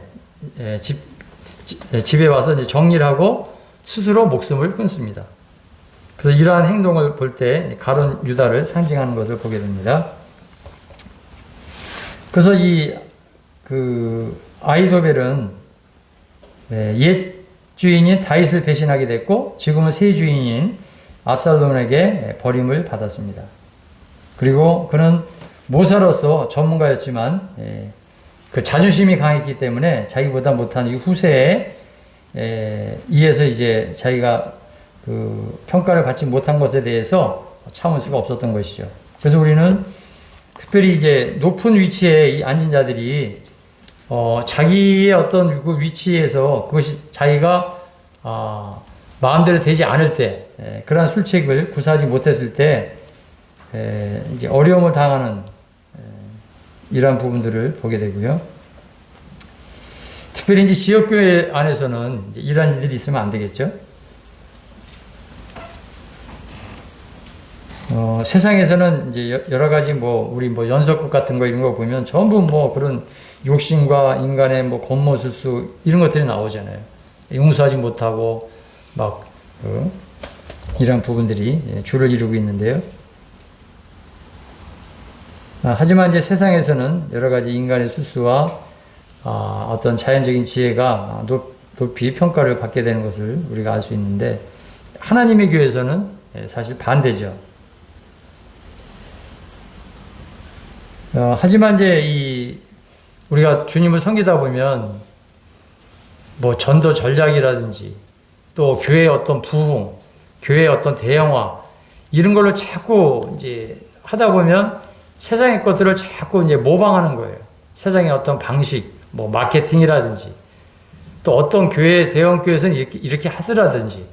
집에 와서 이제 정리를 하고 스스로 목숨을 끊습니다. 그래서 이러한 행동을 볼 때 가룟 유다를 상징하는 것을 보게 됩니다. 그래서 아히도벨은 옛 주인인 다윗을 배신하게 됐고 지금은 새 주인인 압살롬에게 버림을 받았습니다. 그리고 그는 모사로서 전문가였지만 그 자존심이 강했기 때문에 자기보다 못한 이 후세에 의해서 이제 자기가 그 평가를 받지 못한 것에 대해서 참을 수가 없었던 것이죠. 그래서 우리는 특별히 이제 높은 위치에 앉은 자들이 자기의 어떤 그 위치에서 그것이 자기가 마음대로 되지 않을 때 그러한 술책을 구사하지 못했을 때 이제 어려움을 당하는 이러한 부분들을 보게 되고요. 특별히 이제 지역교회 안에서는 이제 이러한 일들이 있으면 안 되겠죠. 세상에서는 이제 여러 가지 우리 연석국 같은 거 이런 거 보면 전부 그런 욕심과 인간의 겉모술수 이런 것들이 나오잖아요. 용서하지 못하고 이런 부분들이 주를 이루고 있는데요. 하지만 이제 세상에서는 여러 가지 인간의 술수와 어떤 자연적인 지혜가 높이 평가를 받게 되는 것을 우리가 알 수 있는데 하나님의 교회에서는 사실 반대죠. 하지만 이제 우리가 주님을 섬기다 보면 전도 전략이라든지 또 교회의 어떤 부흥, 교회의 어떤 대형화 이런 걸로 자꾸 이제 하다 보면 세상의 것들을 자꾸 이제 모방하는 거예요. 세상의 어떤 방식, 마케팅이라든지 또 어떤 대형 교회에서는 이렇게 하더라든지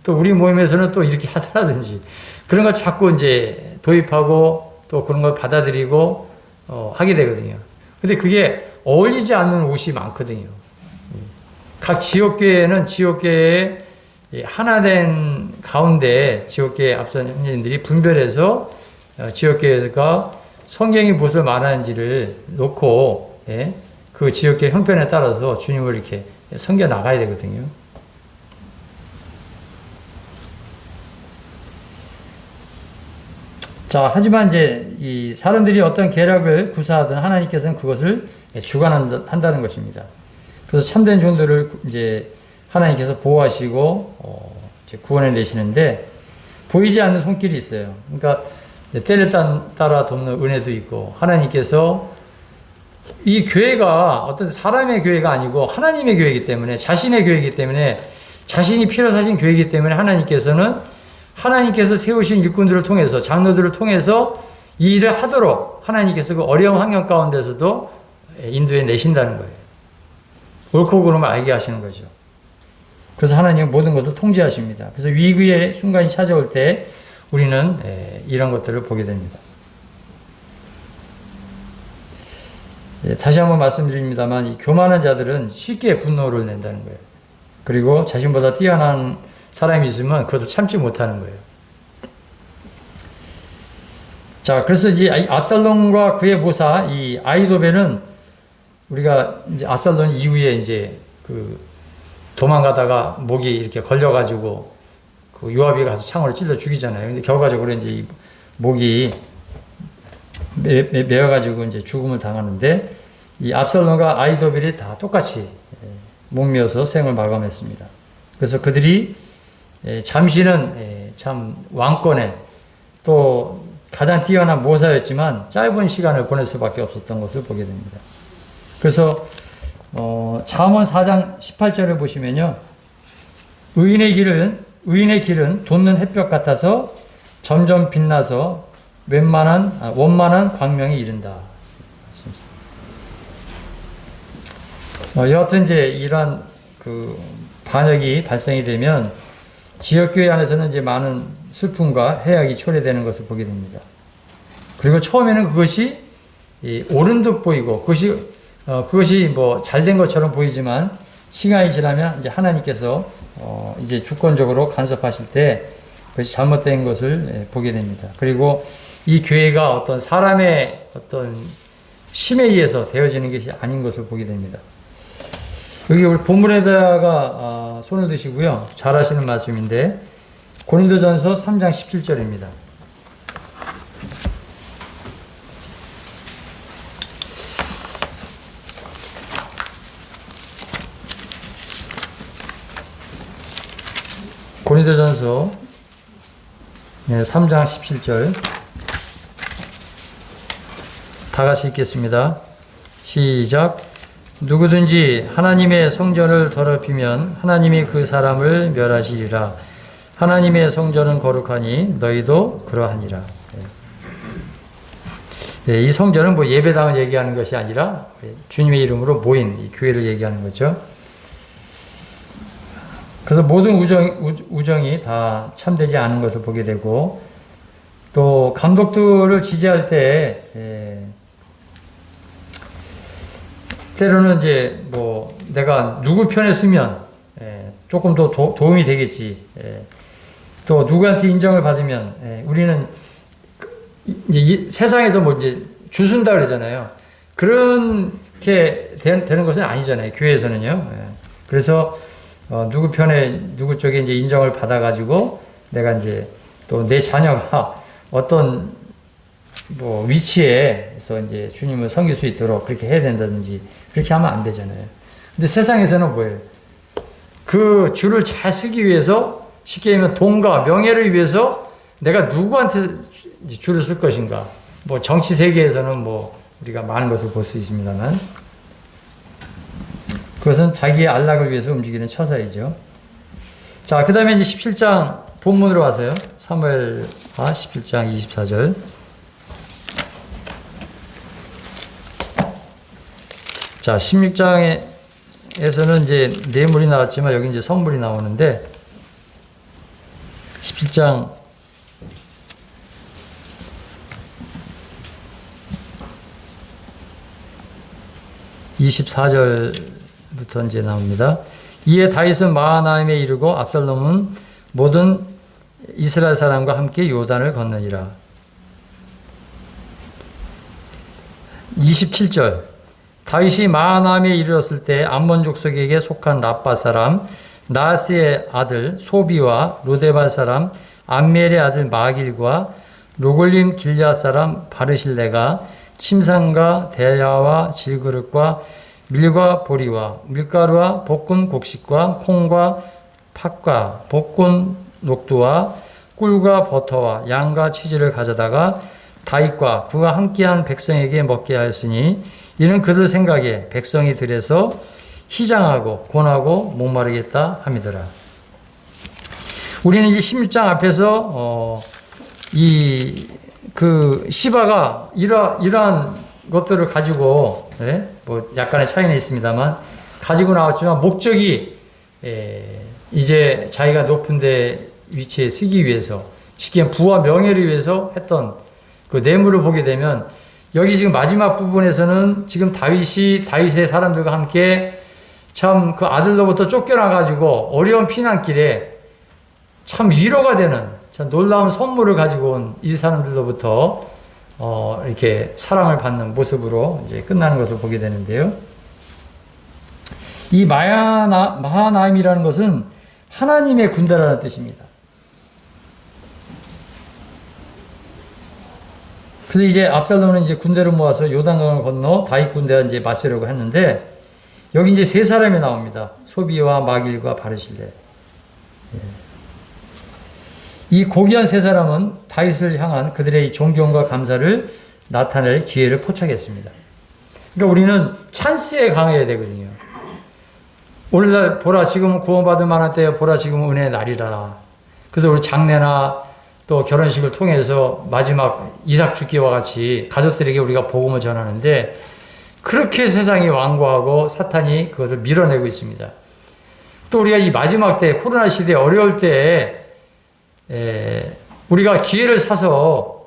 또 우리 모임에서는 또 이렇게 하더라든지 그런 걸 자꾸 이제 도입하고 또 그런 걸 받아들이고 하게 되거든요. 근데 그게 어울리지 않는 옷이 많거든요. 각 지역교회는 지역교회의 하나된 가운데 지역교회 앞선 형제님들이 분별해서 지역교회가 성경이 무엇을 말하는지를 놓고 그 지역교회 형편에 따라서 주님을 이렇게 섬겨 나가야 되거든요. 자, 하지만 이제 이 사람들이 어떤 계략을 구사하든 하나님께서는 그것을 주관한다는 것입니다. 그래서 참된 종들을 이제 하나님께서 보호하시고 이제 구원해 내시는데 보이지 않는 손길이 있어요. 그러니까 때를 따라 돕는 은혜도 있고 하나님께서 이 교회가 어떤 사람의 교회가 아니고 하나님의 교회이기 때문에 자신의 교회이기 때문에 자신이 피로 사신 교회이기 때문에 하나님께서 세우신 일꾼들을 통해서 장로들을 통해서 이 일을 하도록 하나님께서 그 어려운 환경 가운데서도 인도해 내신다는 거예요. 옳고 그름을 알게 하시는 거죠. 그래서 하나님은 모든 것을 통제하십니다. 그래서 위기의 순간이 찾아올 때 우리는 이런 것들을 보게 됩니다. 다시 한번 말씀드립니다만 이 교만한 자들은 쉽게 분노를 낸다는 거예요. 그리고 자신보다 뛰어난 사람이 있으면 그것을 참지 못하는 거예요. 자, 그래서 이제 압살롬과 그의 모사 이 아히도벨은 우리가 이제 압살롬 이후에 이제 그 도망가다가 목이 이렇게 걸려가지고 그 요압이 가서 창으로 찔러 죽이잖아요. 근데 결과적으로 이제 이 목이 매어가지고 이제 죽음을 당하는데 이 압살롬과 아히도벨이 다 똑같이 목매어서 생을 마감했습니다. 그래서 그들이 잠시는 참 왕권에 또 가장 뛰어난 모사였지만 짧은 시간을 보낼 수밖에 없었던 것을 보게 됩니다. 그래서 잠언 4장 18절을 보시면요. 의인의 길은 돋는 햇볕 같아서 점점 빛나서 원만한 광명에 이른다. 여하튼 이제 이러한 그 반역이 발생이 되면 지역교회 안에서는 이제 많은 슬픔과 해악이 초래되는 것을 보게 됩니다. 그리고 처음에는 그것이 옳은 듯 보이고 그것이 뭐 잘된 것처럼 보이지만 시간이 지나면 이제 하나님께서 이제 주권적으로 간섭하실 때 그것이 잘못된 것을 보게 됩니다. 그리고 이 교회가 어떤 사람의 어떤 심에 의해서 되어지는 것이 아닌 것을 보게 됩니다. 여기 우리 본문에다가 손을 드시고요. 잘 아시는 말씀인데 고린도전서 3장 17절입니다. 고린도전서 3장 17절 다 같이 읽겠습니다. 시작. 누구든지 하나님의 성전을 더럽히면 하나님이 그 사람을 멸하시리라. 하나님의 성전은 거룩하니 너희도 그러하니라. 이 성전은 뭐 예배당을 얘기하는 것이 아니라 주님의 이름으로 모인 이 교회를 얘기하는 거죠. 그래서 모든 우정이 다 참되지 않은 것을 보게 되고 또 감독들을 지지할 때 때로는 이제 뭐 내가 누구 편에 서면 조금 더 도움이 되겠지. 또 누구한테 인정을 받으면 우리는 이제 세상에서 뭐 이제 주순다 그러잖아요. 그렇게 되는 것은 아니잖아요. 교회에서는요. 그래서 누구 편에 누구 쪽에 이제 인정을 받아가지고 내가 이제 또 내 자녀가 어떤 뭐 위치에서 이제 주님을 섬길 수 있도록 그렇게 해야 된다든지 그렇게 하면 안 되잖아요. 근데 세상에서는 뭐예요? 그 줄을 잘 쓰기 위해서 쉽게 얘기하면 돈과 명예를 위해서 내가 누구한테 줄을 쓸 것인가. 뭐 정치 세계에서는 뭐 우리가 많은 것을 볼 수 있습니다만 그것은 자기의 안락을 위해서 움직이는 처사이죠. 자, 그 다음에 이제 17장 본문으로 와서요. 사무엘하 17장 24절. 자, 16장에서는 이제 뇌물이 나왔지만 여기 이제 선물이 나오는데 17장 24절부터 이제 나옵니다. 이에 다윗은 마하나임에 이르고 압살롬은 모든 이스라엘 사람과 함께 요단을 건너니라. 27절. 다윗이 마하나임에 이르렀을 때 암몬 족속에게 속한 랍바 사람 나하스의 아들 소비와 로데발 사람 암멜의 아들 마길과 로골림 길앗 사람 바르실레가 침상과 대야와 질그릇과 밀과 보리와 밀가루와 볶은 곡식과 콩과 팥과 볶은 녹두와 꿀과 버터와 양과 치즈를 가져다가 다윗과 그와 함께한 백성에게 먹게 하였으니 이는 그들 생각에 백성이 들에서 희장하고 곤하고 목마르겠다 함이더라. 우리는 이제 16장 앞에서 시바가 이러한 것들을 가지고 뭐 약간의 차이는 있습니다만 가지고 나왔지만 목적이 이제 자기가 높은데 위치에 서기 위해서 쉽게 부와 명예를 위해서 했던 그 뇌물을 보게 되면 여기 지금 마지막 부분에서는 지금 다윗의 사람들과 함께 참 그 아들로부터 쫓겨나가지고 어려운 피난길에 참 위로가 되는 참 놀라운 선물을 가지고 온 이 사람들로부터 이렇게 사랑을 받는 모습으로 이제 끝나는 것을 보게 되는데요. 이 마하나임이라는 것은 하나님의 군대라는 뜻입니다. 그래서 이제 압살롬은 이제 군대를 모아서 요단강을 건너 다윗 군대와 이제 맞서려고 했는데 여기 이제 세 사람이 나옵니다. 소비와 마길과 바르실레. 이 고귀한 세 사람은 다윗을 향한 그들의 존경과 감사를 나타낼 기회를 포착했습니다. 그러니까 우리는 찬스에 강해야 되거든요. 오늘날 보라 지금 구원받을 만한 때에 보라 지금 은혜의 날이라. 그래서 우리 장례나 또 결혼식을 통해서 마지막 이삭 죽기와 같이 가족들에게 우리가 복음을 전하는데 그렇게 세상이 완고하고 사탄이 그것을 밀어내고 있습니다. 또 우리가 이 마지막 때 코로나 시대에 어려울 때에 우리가 기회를 사서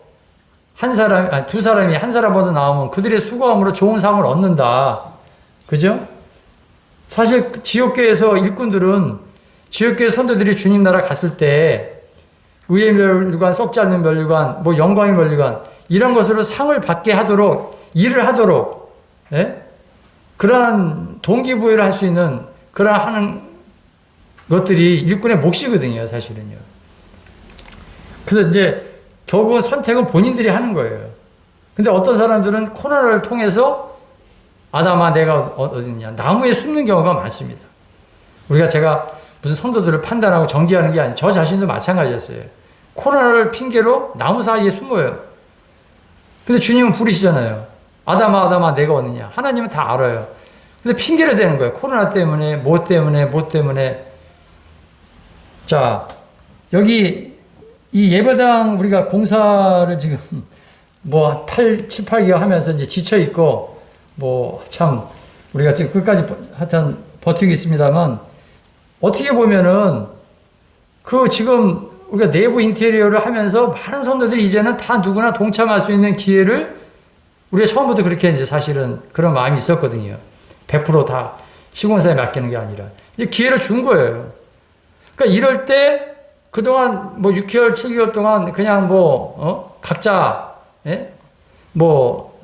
두 사람이 한 사람보다 나오면 그들의 수고함으로 좋은 상을 얻는다. 그죠? 사실 지역교회에서 일꾼들은 지역교회 선도들이 주님 나라 갔을 때 의의 멸류관, 썩지 않는 멸류관, 뭐 영광의 멸류관 이런 것으로 상을 받게 하도록 일을 하도록 그러한 동기부여를 할 수 있는 그러한 하는 것들이 일꾼의 몫이거든요, 사실은요. 그래서 이제 결국은 선택은 본인들이 하는 거예요. 근데 어떤 사람들은 코로나를 통해서 아담아 내가 어딨냐 나무에 숨는 경우가 많습니다. 제가 무슨 성도들을 판단하고 정지하는 게 아니에요. 저 자신도 마찬가지였어요. 코로나를 핑계로 나무 사이에 숨어요. 근데 주님은 부르시잖아요. 아담아 내가 어느냐. 하나님은 다 알아요. 근데 핑계를 대는 거예요. 코로나 때문에 뭐 때문에 자 여기 이 예배당 우리가 공사를 지금 뭐 7, 8개월 하면서 이제 지쳐 있고 뭐 참 우리가 지금 끝까지 하여튼 버티고 있습니다만 어떻게 보면은 그 지금 우리가 내부 인테리어를 하면서 많은 성도들이 이제는 다 누구나 동참할 수 있는 기회를 우리가 처음부터 그렇게 이제 사실은 그런 마음이 있었거든요. 100% 시공사에 맡기는 게 아니라 이제 기회를 준 거예요. 그러니까 이럴 때 그동안 뭐 6개월, 7개월 동안 그냥 각자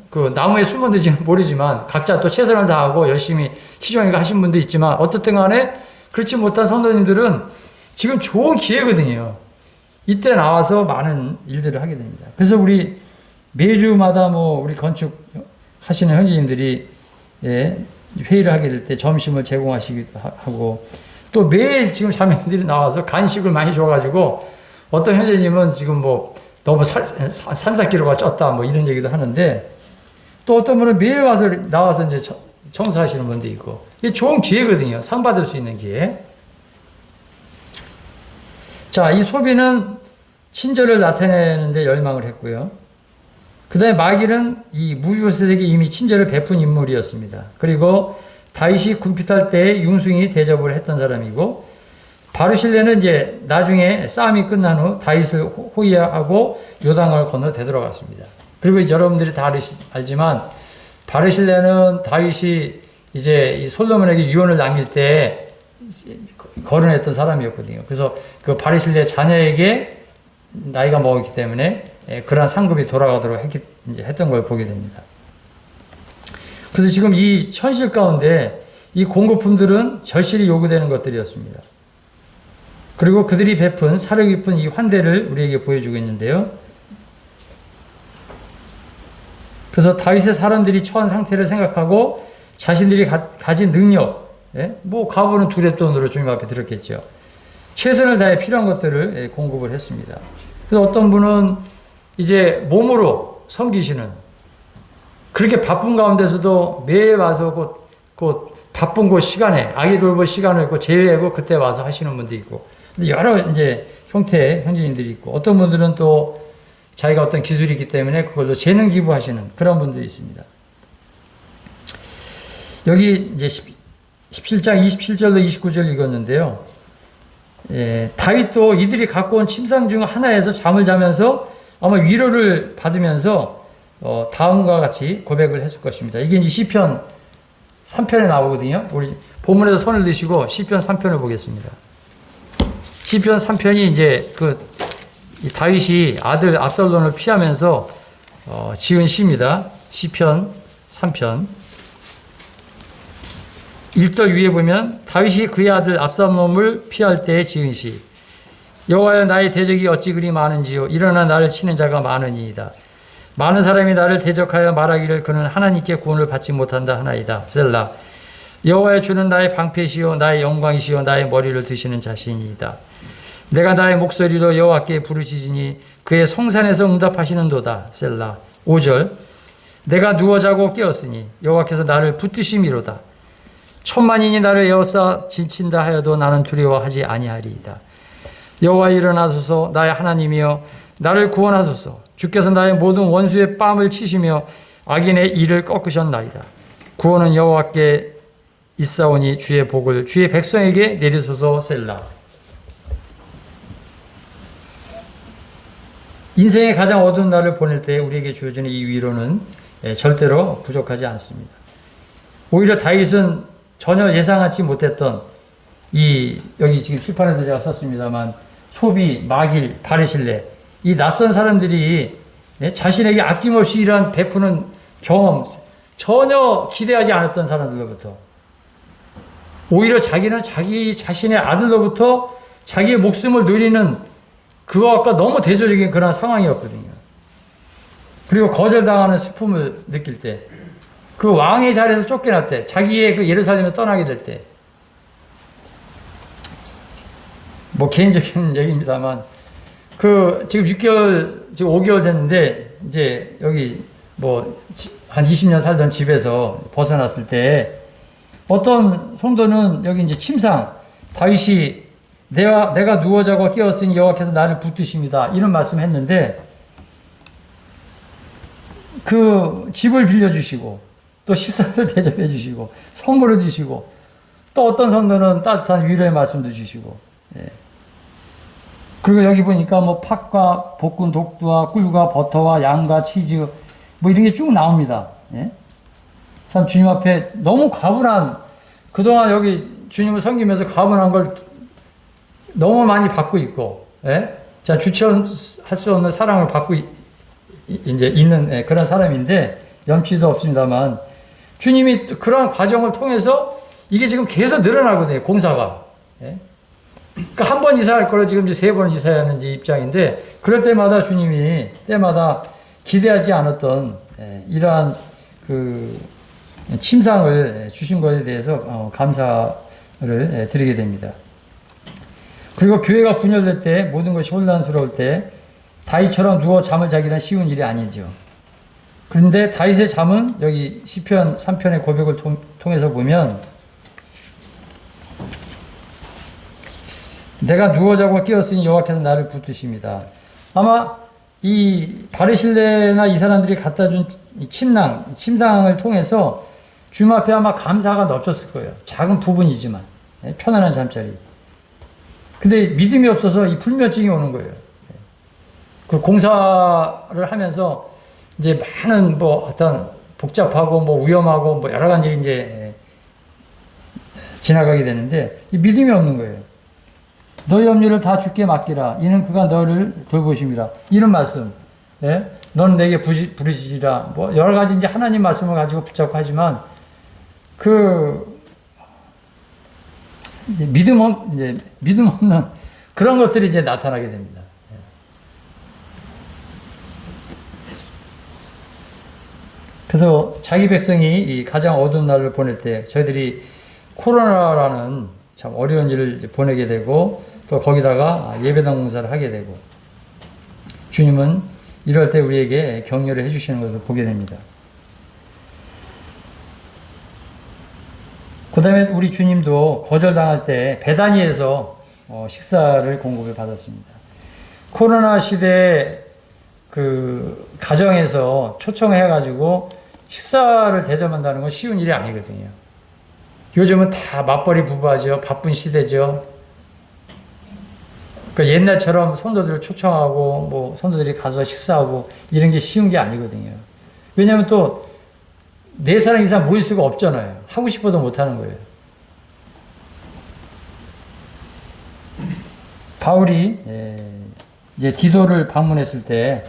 그 나무에 숨었는지는 모르지만 각자 또 최선을 다하고 열심히 희종이가 하신 분도 있지만 어떻든 간에 그렇지 못한 성도님들은 지금 좋은 기회거든요. 이때 나와서 많은 일들을 하게 됩니다. 그래서 우리 매주마다 우리 건축 하시는 형제님들이 회의를 하게 될 때 점심을 제공하시기도 하고 또 매일 지금 자매들이 나와서 간식을 많이 줘가지고 어떤 형제님은 지금 너무 3, 4kg가 쪘다 이런 얘기도 하는데 또 어떤 분은 매일 나와서 이제 청소하시는 분도 있고 이게 좋은 기회거든요. 상 받을 수 있는 기회. 자, 이 소비는 친절을 나타내는데 열망을 했고요. 그 다음에 마길은 이 무비보셋에게 이미 친절을 베푼 인물이었습니다. 그리고 다윗이 군피탈 때에 융숭이 대접을 했던 사람이고 바르실레는 이제 나중에 싸움이 끝난 후 다윗을 호위하고 요단강을 건너 되돌아갔습니다. 그리고 여러분들이 다 알지만 바르실레는 다윗이 이제 이 솔로몬에게 유언을 남길 때 거론했던 사람이었거든요. 그래서 그 바르실레 자녀에게 나이가 먹었기 때문에 그러한 상급이 돌아가도록 했던 걸 보게 됩니다. 그래서 지금 이 현실 가운데 이 공급품들은 절실히 요구되는 것들이었습니다. 그리고 그들이 베푼 사려 깊은 이 환대를 우리에게 보여주고 있는데요. 그래서 다윗의 사람들이 처한 상태를 생각하고 자신들이 가진 능력, 뭐 가부는 두렙돈으로 주님 앞에 드렸겠죠. 최선을 다해 필요한 것들을 공급을 했습니다. 그래서 어떤 분은 이제 몸으로 섬기시는, 그렇게 바쁜 가운데서도 매일 와서 그 바쁜 그 시간에 아기 돌볼 시간을 제외하고 그때 와서 하시는 분도 있고, 여러 이제 형태의 형제님들이 있고, 어떤 분들은 또 자기가 어떤 기술이 있기 때문에 그걸로 재능 기부하시는 그런 분들이 있습니다. 여기 이제 17장 27절로 29절 읽었는데요. 다윗도 이들이 갖고 온 침상 중 하나에서 잠을 자면서 아마 위로를 받으면서 다음과 같이 고백을 했을 것입니다. 이게 이제 시편 3편에 나오거든요. 우리 본문에서 손을 드시고 시편 3편을 보겠습니다. 시편 3편이 이제 이 다윗이 아들 압살롬을 피하면서 지은 시입니다. 시편 3편 1절 위에 보면 다윗이 그의 아들 압살롬을 피할 때에 지은 시. 여호와여 나의 대적이 어찌 그리 많은지요. 일어나 나를 치는 자가 많으니이다. 많은 사람이 나를 대적하여 말하기를 그는 하나님께 구원을 받지 못한다 하나이다. 셀라. 여호와의 주는 나의 방패시요 나의 영광이시요 나의 머리를 드시는 자신이다. 내가 나의 목소리로 여호와께 부르짖으니 그의 성산에서 응답하시는도다. 셀라. 5절. 내가 누워 자고 깨었으니 여호와께서 나를 붙드심이로다. 천만인이 나를 에워싸 진친다 하여도 나는 두려워하지 아니하리이다. 여호와 일어나소서 나의 하나님이여 나를 구원하소서. 주께서 나의 모든 원수의 뺨을 치시며 악인의 이를 꺾으셨나이다. 구원은 여호와께 있사오니 주의 복을 주의 백성에게 내리소서. 셀라. 인생의 가장 어두운 날을 보낼 때 우리에게 주어지는 이 위로는 절대로 부족하지 않습니다. 오히려 다윗은 전혀 예상하지 못했던 여기 지금 시판에도 제가 썼습니다만 소비, 마길, 바르실레 이 낯선 사람들이 자신에게 아낌없이 이러한 베푸는 경험 전혀 기대하지 않았던 사람들로부터 오히려 자기는 자기 자신의 아들로부터 자기의 목숨을 누리는 그것과 너무 대조적인 그런 상황이었거든요. 그리고 거절당하는 슬픔을 느낄 때, 그 왕의 자리에서 쫓겨날 때, 자기의 그 예루살렘에 떠나게 될 때, 뭐 개인적인 얘기입니다만, 지금 6개월, 지금 5개월 됐는데, 이제 여기 뭐 한 20년 살던 집에서 벗어났을 때, 어떤 성도는 여기 이제 침상, 다윗이 내가 누워 자고 깨었으니 여호와께서 나를 붙드십니다. 이런 말씀 했는데, 그 집을 빌려주시고, 또 식사를 대접해 주시고, 선물을 주시고, 또 어떤 성도는 따뜻한 위로의 말씀도 주시고, 그리고 여기 보니까 뭐 팥과 볶은 독두와 꿀과 버터와 양과 치즈, 뭐 이런 게 쭉 나옵니다. 참 주님 앞에 너무 과분한, 그동안 여기 주님을 섬기면서 과분한 걸 너무 많이 받고 있고, 자, 주체할 수 없는 사랑을 받고 이제 있는 그런 사람인데, 염치도 없습니다만, 주님이 그러한 과정을 통해서 이게 지금 계속 늘어나거든요, 공사가. 그러니까 한 번 이사할 거로 지금 이제 3번 이사해야 하는 입장인데, 그럴 때마다 주님이 때마다 기대하지 않았던 이러한 그 침상을 주신 것에 대해서 감사를 드리게 됩니다. 그리고 교회가 분열될 때, 모든 것이 혼란스러울 때 다윗처럼 누워 잠을 자기는 쉬운 일이 아니죠. 그런데 다윗의 잠은 여기 시편 3편의 고백을 통해서 보면, 내가 누워 자고 깨었으니 여호와께서 나를 붙드십니다. 아마 이 바르실레나 이 사람들이 갖다 준 침상을 통해서 주님 앞에 아마 감사가 넘쳤을 거예요. 작은 부분이지만 편안한 잠자리. 근데 믿음이 없어서 이 불면증이 오는 거예요. 그 공사를 하면서 이제 많은 뭐 어떤 복잡하고 뭐 위험하고 뭐 여러 가지 이제 지나가게 되는데 이 믿음이 없는 거예요. 너희 염려를 다 주께 맡기라. 이는 그가 너를 돌보심이라. 이런 말씀. 너는 내게 부르시리라. 뭐 여러 가지 이제 하나님 말씀을 가지고 붙잡고 하지만 이제 믿음 없는 그런 것들이 이제 나타나게 됩니다. 그래서 자기 백성이 이 가장 어두운 날을 보낼 때 저희들이 코로나라는 참 어려운 일을 이제 보내게 되고 또 거기다가 예배당 공사를 하게 되고 주님은 이럴 때 우리에게 격려를 해주시는 것을 보게 됩니다. 그 다음에 우리 주님도 거절당할 때 베다니에서 식사를 공급을 받았습니다. 코로나 시대에 그 가정에서 초청해가지고 식사를 대접한다는 건 쉬운 일이 아니거든요. 요즘은 다 맞벌이 부부하죠. 바쁜 시대죠. 그러니까 옛날처럼 성도들을 초청하고 뭐 성도들이 가서 식사하고 이런 게 쉬운 게 아니거든요. 왜냐하면 또 4사람 이상 모일 수가 없잖아요. 하고 싶어도 못 하는 거예요. 바울이 이제 디도를 방문했을 때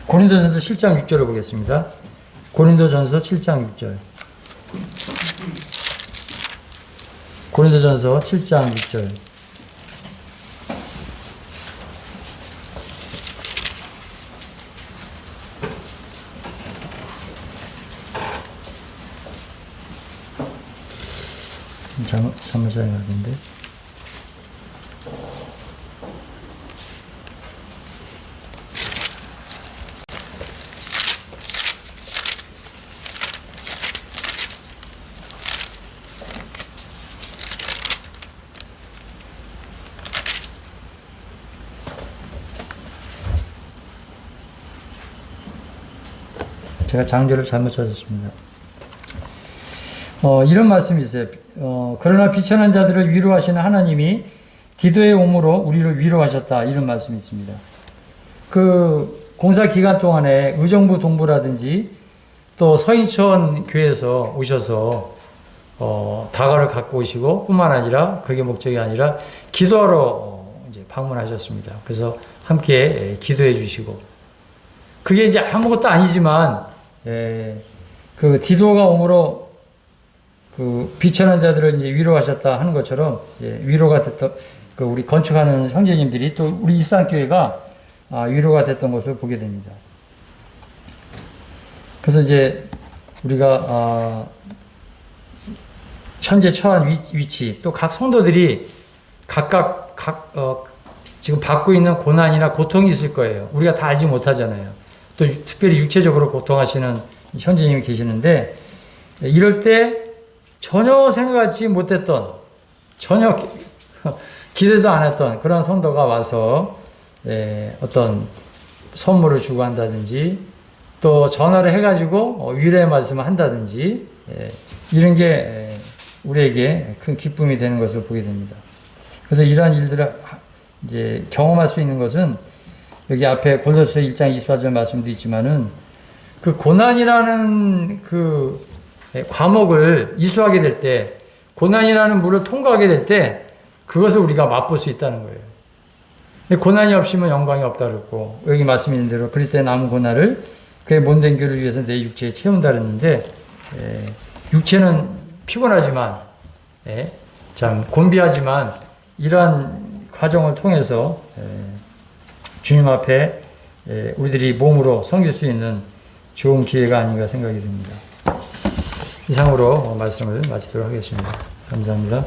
고린도전서 7장 6절을 보겠습니다. 고린도전서 7장 6절. 고린도전서 7장 6절. 잘못 잘못인데. 제가 장절을 잘못 찾았습니다. 이런 말씀이 있어요. 그러나 비천한 자들을 위로하시는 하나님이 디도의 옴으로 우리를 위로하셨다. 이런 말씀이 있습니다. 그 공사 기간 동안에 의정부 동부라든지 또 서인천 교회에서 오셔서 다가를 갖고 오시고 뿐만 아니라 그게 목적이 아니라 기도하러 이제 방문하셨습니다. 그래서 함께 기도해 주시고 그게 이제 아무것도 아니지만 그 디도가 옴으로 그 비천한 자들을 이제 위로하셨다 하는 것처럼 위로가 됐던 그 우리 건축하는 형제님들이 또 우리 일산교회가 위로가 됐던 것을 보게 됩니다. 그래서 이제 우리가 현재 처한 위치 또 각 성도들이 각각 지금 받고 있는 고난이나 고통이 있을 거예요. 우리가 다 알지 못하잖아요. 또 특별히 육체적으로 고통하시는 형제님이 계시는데 이럴 때 전혀 생각하지 못했던 전혀 기대도 안 했던 그런 성도가 와서 어떤 선물을 주고 한다든지 또 전화를 해가지고 위로의 말씀을 한다든지 이런 게 우리에게 큰 기쁨이 되는 것을 보게 됩니다. 그래서 이러한 일들을 이제 경험할 수 있는 것은 여기 앞에 골로새 1장 24절 말씀도 있지만은 그 고난이라는 그 과목을 이수하게 될 때, 고난이라는 물을 통과하게 될 때, 그것을 우리가 맛볼 수 있다는 거예요. 근데 고난이 없으면 영광이 없다 그랬고, 여기 말씀 있는 대로 그리스도의 남은 고난을 그의 몸된 교를 위해서 내 육체에 채운다 그랬는데, 육체는 피곤하지만, 참 곤비하지만, 이러한 과정을 통해서 주님 앞에 우리들이 몸으로 섬길 수 있는 좋은 기회가 아닌가 생각이 듭니다. 이상으로 말씀을 마치도록 하겠습니다. 감사합니다.